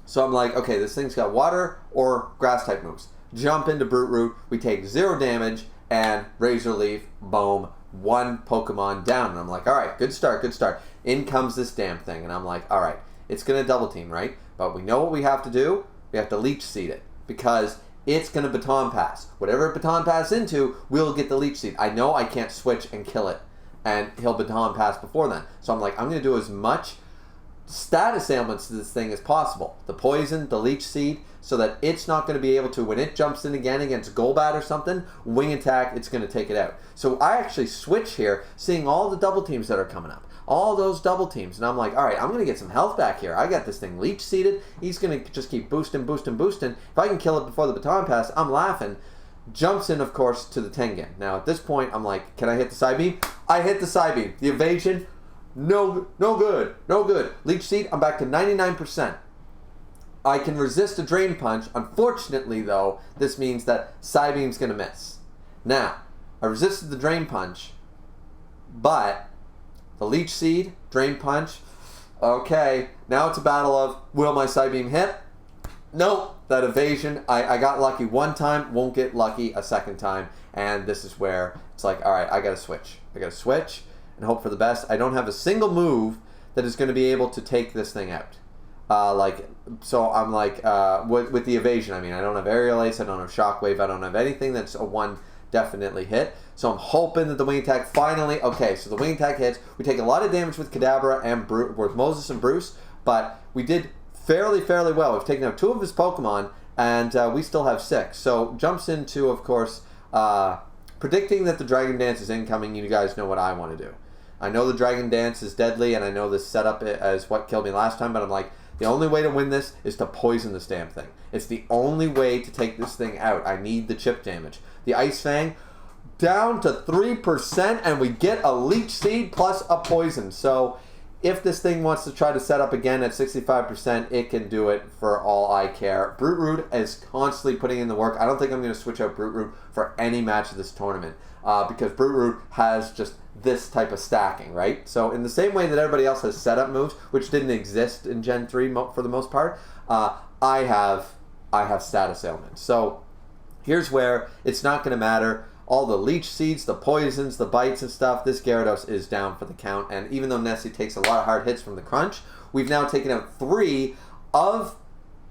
So I'm like, okay, this thing's got Water or Grass-type moves. Jump into Brute Root, we take 0 damage, and Razor Leaf, boom, 1 Pokemon down. And I'm like, all right, good start, good start. In comes this damn thing, and I'm like, all right, it's going to double team, right? But we know what we have to do. We have to Leech Seed it, because it's going to Baton Pass. Whatever it Baton Pass into, we'll get the Leech Seed. I know I can't switch and kill it, and he'll Baton Pass before then. So I'm like, I'm going to do as much status ailments to this thing as possible. The Poison, the Leech Seed, so that it's not going to be able to, when it jumps in again against Golbat or something, Wing Attack, it's going to take it out. So I actually switch here, seeing all the double teams that are coming up. All those double teams. And I'm like, all right, I'm going to get some health back here. I got this thing Leech Seeded. He's going to just keep boosting, boosting, boosting. If I can kill it before the Baton Pass, I'm laughing. Jumps in, of course, to the Tengen. Now, at this point, I'm like, can I hit the Psybeam? I hit the Psybeam. The evasion, no good. No good. Leech Seed, I'm back to 99%. I can resist a Drain Punch. Unfortunately, though, this means that Psybeam's going to miss. Now, I resisted the Drain Punch, but the Leech Seed, Drain Punch. Okay, now it's a battle of, will my Psybeam hit? Nope, that evasion. I got lucky one time, won't get lucky a second time. And this is where it's like, all right, I got to switch. I got to switch and hope for the best. I don't have a single move that is going to be able to take this thing out. So I'm like, with the evasion, I mean, I don't have Aerial Ace, I don't have Shockwave, I don't have anything that's a 1 definitely hit. So I'm hoping that the Wing Attack finally, okay, so the Wing Attack hits. We take a lot of damage with Cadabra and with Moses and Bruce, but we did fairly well. We've taken out 2 of his Pokemon, and we still have 6. So jumps into, of course, predicting that the Dragon Dance is incoming. You guys know what I want to do. I know the Dragon Dance is deadly, and I know this setup is what killed me last time, but I'm like, the only way to win this is to poison this damn thing. It's the only way to take this thing out. I need the chip damage. The Ice Fang, down to 3%, and we get a Leech Seed plus a Poison. So if this thing wants to try to set up again at 65%, it can do it for all I care. Brute Root is constantly putting in the work. I don't think I'm going to switch out Brute Root for any match of this tournament, because Brute Root has just this type of stacking, right? So in the same way that everybody else has setup moves, which didn't exist in Gen 3 for the most part, I have status ailments. So here's where it's not going to matter. All the Leech Seeds, the Poisons, the Bites and stuff, this Gyarados is down for the count. And even though Nessie takes a lot of hard hits from the crunch, we've now taken out 3 of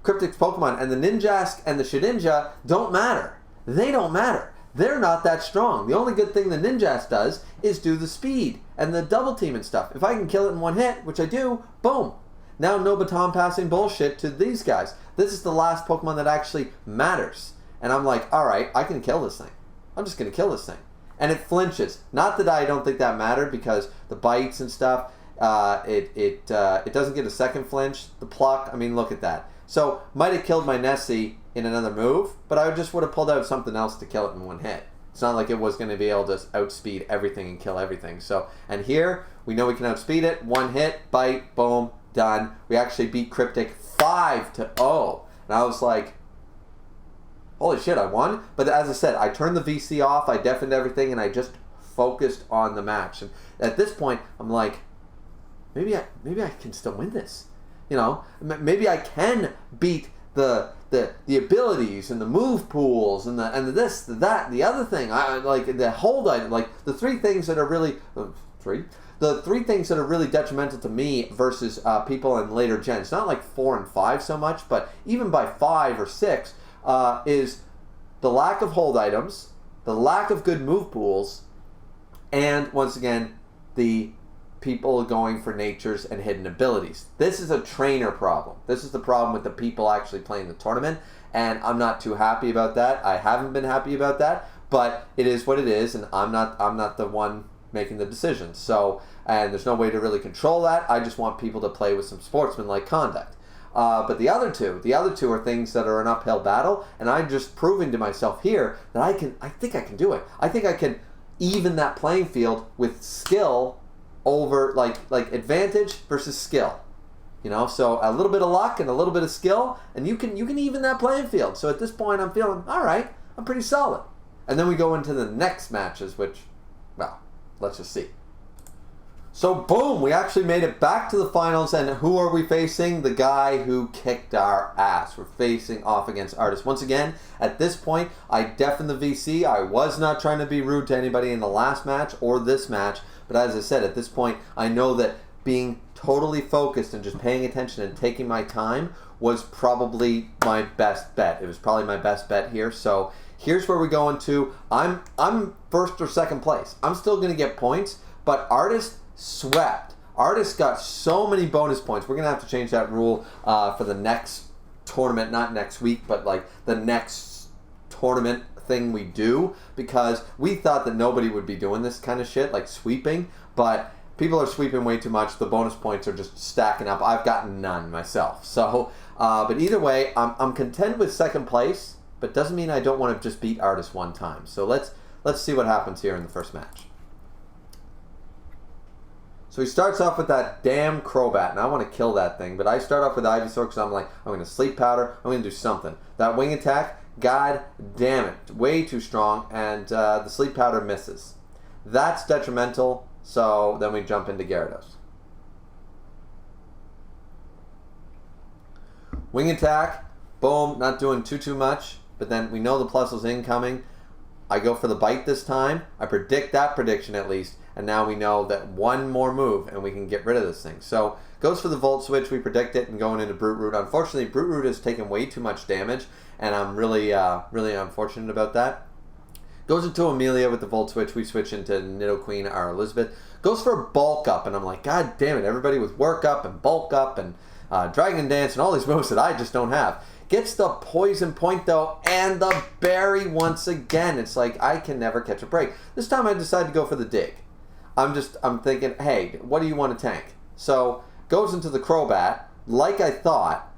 Cryptic's Pokemon. And the Ninjask and the Shedinja don't matter. They don't matter. They're not that strong. The only good thing the Ninjask does is do the speed and the double team and stuff. If I can kill it in 1 hit, which I do, boom. Now no baton passing bullshit to these guys. This is the last Pokemon that actually matters. And I'm like, all right, I can kill this thing. I'm just going to kill this thing. And it flinches. Not that I don't think that mattered, because the bites and stuff, it doesn't get a second flinch. The pluck, I mean, look at that. So, might have killed my Nessie in another move, but I just would have pulled out something else to kill it in 1 hit. It's not like it was going to be able to outspeed everything and kill everything. So, and here, we know we can outspeed it. 1 hit, bite, boom, done. We actually beat Cryptic 5-0. And I was like, holy shit, I won. But as I said, I turned the VC off, I deafened everything, and I just focused on the match. And at this point, I'm like, maybe I can still win this. You know, maybe I can beat the abilities and the move pools and the this, the that, the other thing. I like the hold item, like the three things that are really the three things that are really detrimental to me versus people in later gens. Not like 4 and 5 so much, but even by 5 or 6 is the lack of hold items, the lack of good move pools, and once again the people going for natures and hidden abilities. This is a trainer problem. This is the problem with the people actually playing the tournament, and I'm not too happy about that. I haven't been happy about that, but it is what it is, and I'm not the one making the decisions. So, and there's no way to really control that. I just want people to play with some sportsmanlike conduct. But the other two are things that are an uphill battle, and I'm just proving to myself here that I think I can do it. I think I can even that playing field with skill over like advantage versus skill, you know. So a little bit of luck and a little bit of skill, and you can even that playing field. So at this point, I'm feeling all right. I'm pretty solid. And then we go into the next matches, which, well, let's just see. So boom, we actually made it back to the finals, and who are we facing? The guy who kicked our ass. We're facing off against Artist. Once again, at this point, I deafened the VC. I was not trying to be rude to anybody in the last match or this match, but as I said, at this point, I know that being totally focused and just paying attention and taking my time was probably my best bet. It was probably my best bet here. So here's where we go into. I'm first or second place. I'm still going to get points, but Artist swept. Artist got so many bonus points. We're going to have to change that rule for the next tournament, not next week, but like the next tournament thing we do, because we thought that nobody would be doing this kind of shit, like sweeping, but people are sweeping way too much. The bonus points are just stacking up. I've gotten none myself. So, but either way, I'm content with second place, but doesn't mean I don't want to just beat Artist one time. So let's see what happens here in the first match. So he starts off with that damn Crobat, and I want to kill that thing, but I start off with Ivysaur because I'm like, I'm going to Sleep Powder, I'm going to do something. That Wing Attack, god damn it, way too strong, and the Sleep Powder misses. That's detrimental, so then we jump into Gyarados. Wing Attack, boom, not doing too much, but then we know the Plusle's incoming. I go for the Bite this time. I predict that prediction at least, and now we know that one more move and we can get rid of this thing. So goes for the Volt Switch, we predict it, and going into Brute Root. Unfortunately, Brute Root has taken way too much damage, and I'm really unfortunate about that. Goes into Amelia with the Volt Switch, we switch into Nidoqueen or Elizabeth. Goes for Bulk Up, and I'm like, god damn it, everybody with Work Up and Bulk Up and Dragon Dance and all these moves that I just don't have. Gets the Poison Point though, and the Berry once again. It's like I can never catch a break. This time I decided to go for the Dig. I'm thinking, hey, what do you want to tank? So goes into the Crobat, like I thought.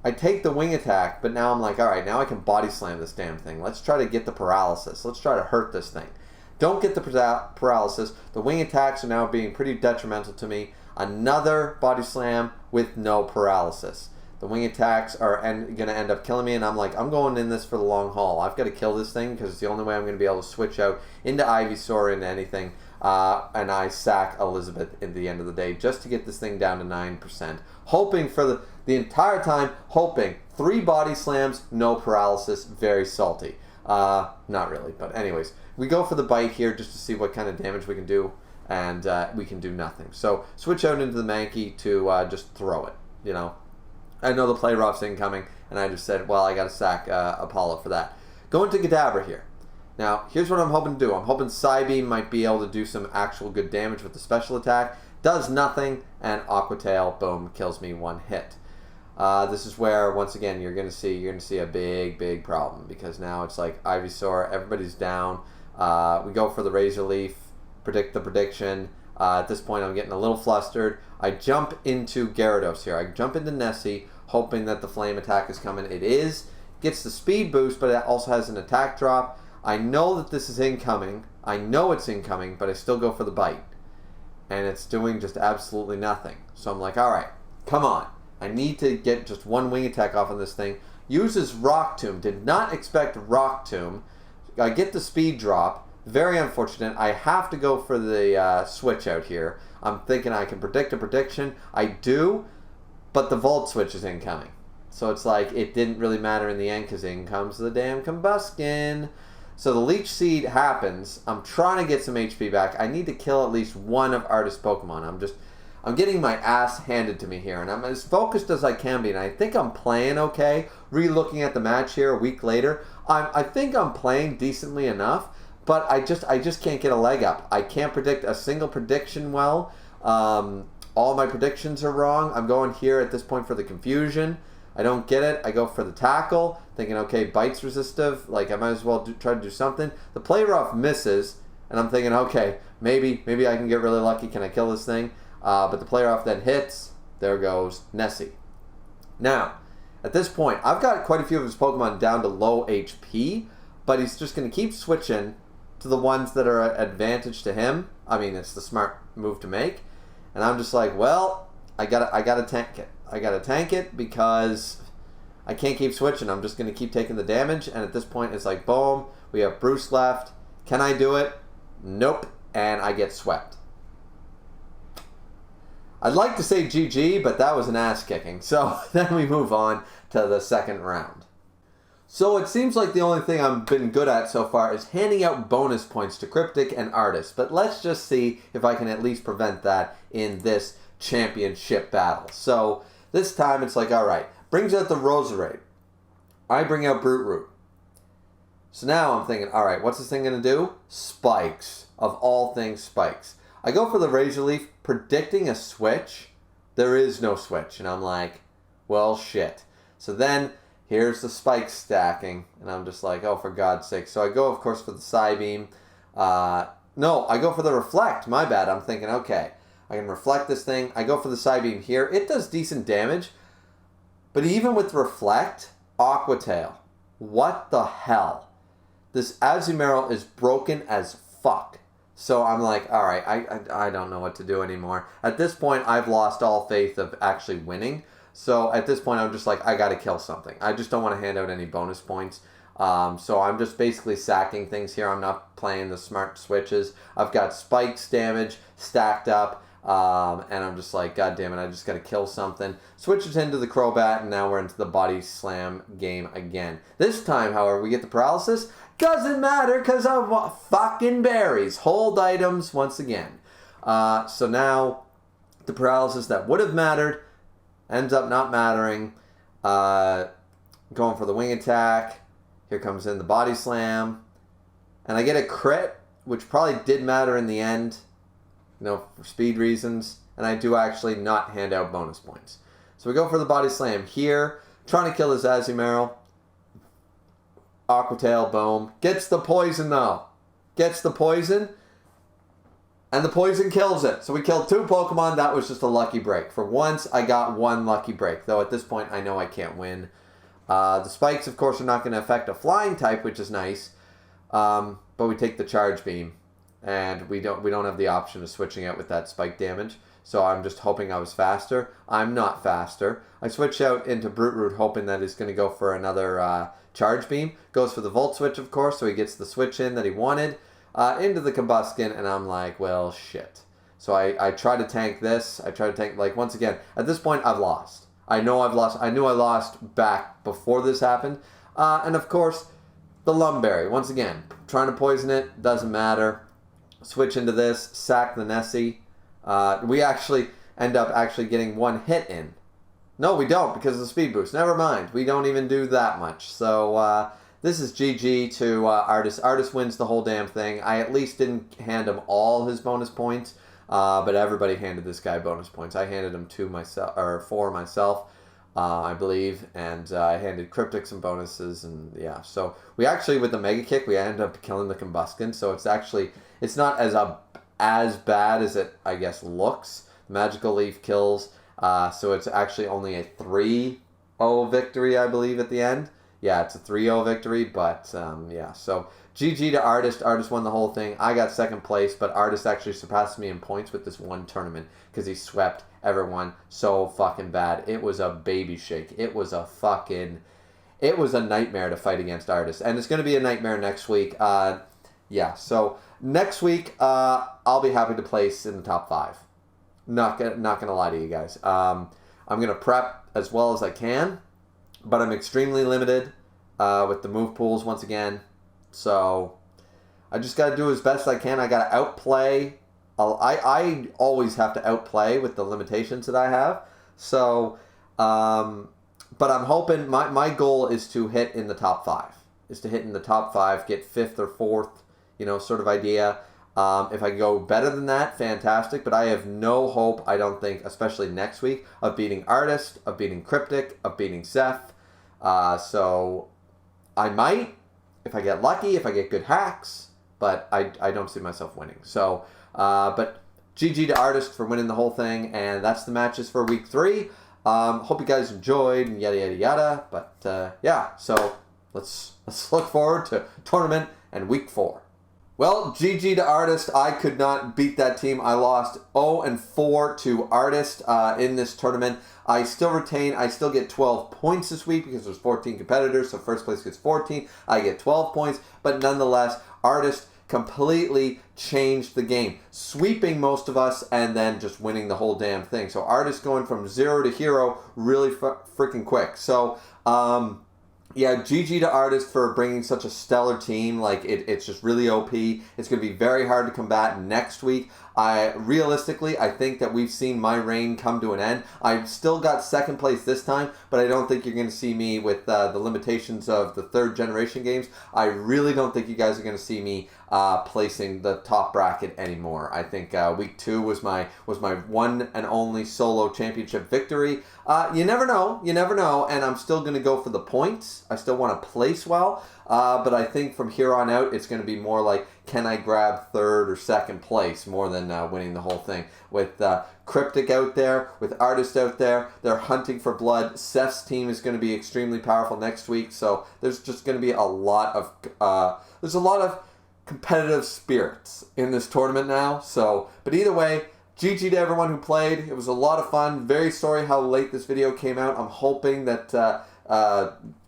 I take the Wing Attack, but now I'm like, all right, now I can Body Slam this damn thing. Let's try to get the paralysis. Let's try to hurt this thing. Don't get the paralysis. The Wing Attacks are now being pretty detrimental to me. Another Body Slam with no paralysis. The Wing Attacks are going to end up killing me, and I'm like, I'm going in this for the long haul. I've got to kill this thing because it's the only way I'm going to be able to switch out into Ivysaur, into anything, and I sack Elizabeth at the end of the day just to get this thing down to 9%. Hoping for the entire time, hoping 3 Body Slams, no paralysis, very salty. Not really, but anyways, we go for the Bite here just to see what kind of damage we can do, and we can do nothing. So switch out into the Mankey to just throw it, you know. I know the Play Rough's incoming, and I just said, well, I got to sack Apollo for that. Going to Cadabra here. Now, here's what I'm hoping to do. I'm hoping Psybeam might be able to do some actual good damage with the special attack. Does nothing, and Aqua Tail, boom, kills me 1 hit. This is where, once again, you're going to see a big problem, because now it's like Ivysaur, everybody's down. We go for the Razor Leaf, predict the prediction. At this point, I'm getting a little flustered. I jump into Gyarados here. I jump into Nessie, hoping that the Flame Attack is coming. It is. Gets the speed boost, but it also has an attack drop. I know that this is incoming. I know it's incoming, but I still go for the Bite. And it's doing just absolutely nothing. So I'm like, all right, come on. I need to get just 1 Wing Attack off on this thing. uses Rock Tomb. Did not expect Rock Tomb. I get the speed drop. Very unfortunate. I have to go for the switch out here. I'm thinking I can predict a prediction. I do, but the Volt Switch is incoming. So it's like, it didn't really matter in the end because in comes the damn Combuskin. So the Leech Seed happens. I'm trying to get some HP back. I need to kill at least one of Artist Pokemon. I'm getting my ass handed to me here, and I'm as focused as I can be, and I think I'm playing okay. Re-looking at the match here a week later, I think I'm playing decently enough, but I just can't get a leg up. I can't predict a single prediction well. All my predictions are wrong. I'm going here at this point for the confusion. I don't get it. I go for the tackle, thinking, okay, Bite's resistive. Like, I might as well try to do something. The Play Rough misses, and I'm thinking, okay, maybe I can get really lucky. Can I kill this thing? But the Play Rough then hits. There goes Nessie. Now, at this point, I've got quite a few of his Pokemon down to low HP, but he's just going to keep switching to the ones that are an advantage to him. I mean, it's the smart move to make. And I'm just like, well, I gotta tank it. I gotta tank it because I can't keep switching. I'm just gonna keep taking the damage. And at this point, it's like, boom, we have Bruce left. Can I do it? Nope. And I get swept. I'd like to say GG, but that was an ass kicking. So then we move on to the second round. So it seems like the only thing I've been good at so far is handing out bonus points to Cryptic and Artist. But let's just see if I can at least prevent that in this championship battle. So this time it's like, alright, brings out the Roserade. I bring out Brute Root. So now I'm thinking, alright, what's this thing going to do? Spikes. Of all things, spikes. I go for the Razor Leaf, predicting a switch. There is no switch. And I'm like, well, shit. So then here's the spike stacking, and I'm just like, oh, for God's sake. So I go, of course, for the Psybeam. No, I go for the Reflect. My bad. I'm thinking, okay, I can reflect this thing. I go for the Psybeam here. It does decent damage, but even with Reflect, Aqua Tail. What the hell? This Azumarill is broken as fuck. So I'm like, all right, I don't know what to do anymore. At this point, I've lost all faith of actually winning. So at this point, I'm just like, I got to kill something. I just don't want to hand out any bonus points. So I'm just basically sacking things here. I'm not playing the smart switches. I've got spikes damage stacked up. And I'm just like, God damn it, I just got to kill something. Switch it into the Crobat, and now we're into the Body Slam game again. This time, however, we get the Paralysis. Doesn't matter because of fucking berries. Hold items once again. So now the Paralysis that would have mattered ends up not mattering. Going for the Wing Attack. Here comes in the Body Slam. And I get a crit, which probably did matter in the end. For speed reasons. And I do actually not hand out bonus points. So we go for the Body Slam here. Trying to kill this Azumarill. Aqua Tail, boom. Gets the poison though. Gets the poison. And the poison kills it. So we killed 2 Pokemon. That was just a lucky break. For once, I got 1 lucky break. Though at this point, I know I can't win. The spikes, of course, are not going to affect a flying type, which is nice. But we take the Charge Beam. And we don't have the option of switching out with that spike damage. So I'm just hoping I was faster. I'm not faster. I switch out into Brute Root, hoping that he's going to go for another Charge Beam. Goes for the Volt Switch, of course, so he gets the switch in that he wanted. Into the Combuskin, and I'm like, well, shit. So I try to tank this. I try to tank, like, once again, at this point, I've lost. I know I've lost. I knew I lost back before this happened. And, of course, the Lumberry. Once again, trying to poison it. Doesn't matter. Switch into this. Sack the Nessie. We actually end up getting 1 hit in. No, we don't, because of the speed boost. Never mind. We don't even do that much. So, this is GG to Artist. Artist wins the whole damn thing. I at least didn't hand him all his bonus points, but everybody handed this guy bonus points. I handed him 4 myself, I believe, and I handed Cryptic some bonuses, and yeah. So we actually, with the Mega Kick, we ended up killing the Combuskin. So it's not as bad as it, I guess, looks. Magical Leaf kills. So it's actually only a 3-0 victory, I believe, at the end. Yeah, it's a 3-0 victory, but yeah. So GG to Artist. Artist won the whole thing. I got 2nd place, but Artist actually surpassed me in points with this one tournament because he swept everyone so fucking bad. It was a baby shake. It was a fucking... it was a nightmare to fight against Artist. And it's going to be a nightmare next week. Yeah, so next week, I'll be happy to place in the top 5. Not gonna lie to you guys. I'm going to prep as well as I can, but I'm extremely limited with the move pools once again. So I just got to do as best I can. I got to outplay. I always have to outplay with the limitations that I have. So, but I'm hoping, my goal is to hit in the top 5. Is to hit in the top 5, get 5th or 4th, sort of idea. If I go better than that, fantastic. But I have no hope, I don't think, especially next week, of beating Artist, of beating Cryptic, of beating Seth. So I might, if I get lucky, if I get good hacks, but I don't see myself winning. So, but GG to Artist for winning the whole thing, and that's the matches for week 3. Hope you guys enjoyed, and yada, yada, yada. But, yeah, so let's look forward to tournament and week 4. Well, GG to Artist. I could not beat that team. I lost 0-4 to Artist in this tournament. I still retain. I still get 12 points this week because there's 14 competitors, so first place gets 14. I get 12 points, but nonetheless, Artist completely changed the game, sweeping most of us and then just winning the whole damn thing. So Artist going from 0 to hero really freaking quick. So, yeah, GG to Artist for bringing such a stellar team. Like, it's just really OP. It's going to be very hard to combat next week. Realistically, I think that we've seen my reign come to an end. I've still got 2nd place this time, but I don't think you're going to see me with the limitations of the 3rd generation games. I really don't think you guys are going to see me placing the top bracket anymore. I think week 2 was my one and only solo championship victory. You never know, and I'm still going to go for the points. I still want to place well, but I think from here on out, it's going to be more like, can I grab 3rd or 2nd place more than winning the whole thing. With Cryptic out there, with Artist out there, they're hunting for blood. Seth's team is going to be extremely powerful next week, so there's just going to be a lot of competitive spirits in this tournament now. So, but either way, GG to everyone who played. It was a lot of fun. Very sorry how late this video came out. I'm hoping that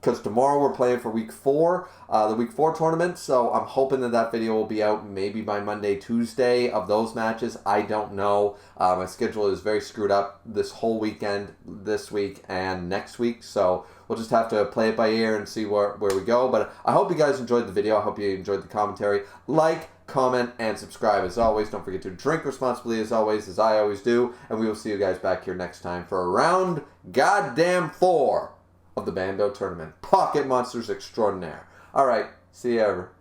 because tomorrow we're playing for week 4, the week 4 tournament, so I'm hoping that video will be out maybe by Monday, Tuesday of those matches. I don't know. My schedule is very screwed up this whole weekend, this week and next week, so we'll just have to play it by ear and see where we go. But I hope you guys enjoyed the video. I hope you enjoyed the commentary. Like, comment, and subscribe as always. Don't forget to drink responsibly as always, as I always do, and we will see you guys back here next time for round goddamn 4 of the Bando tournament. Pocket Monsters Extraordinaire. Alright, see you ever.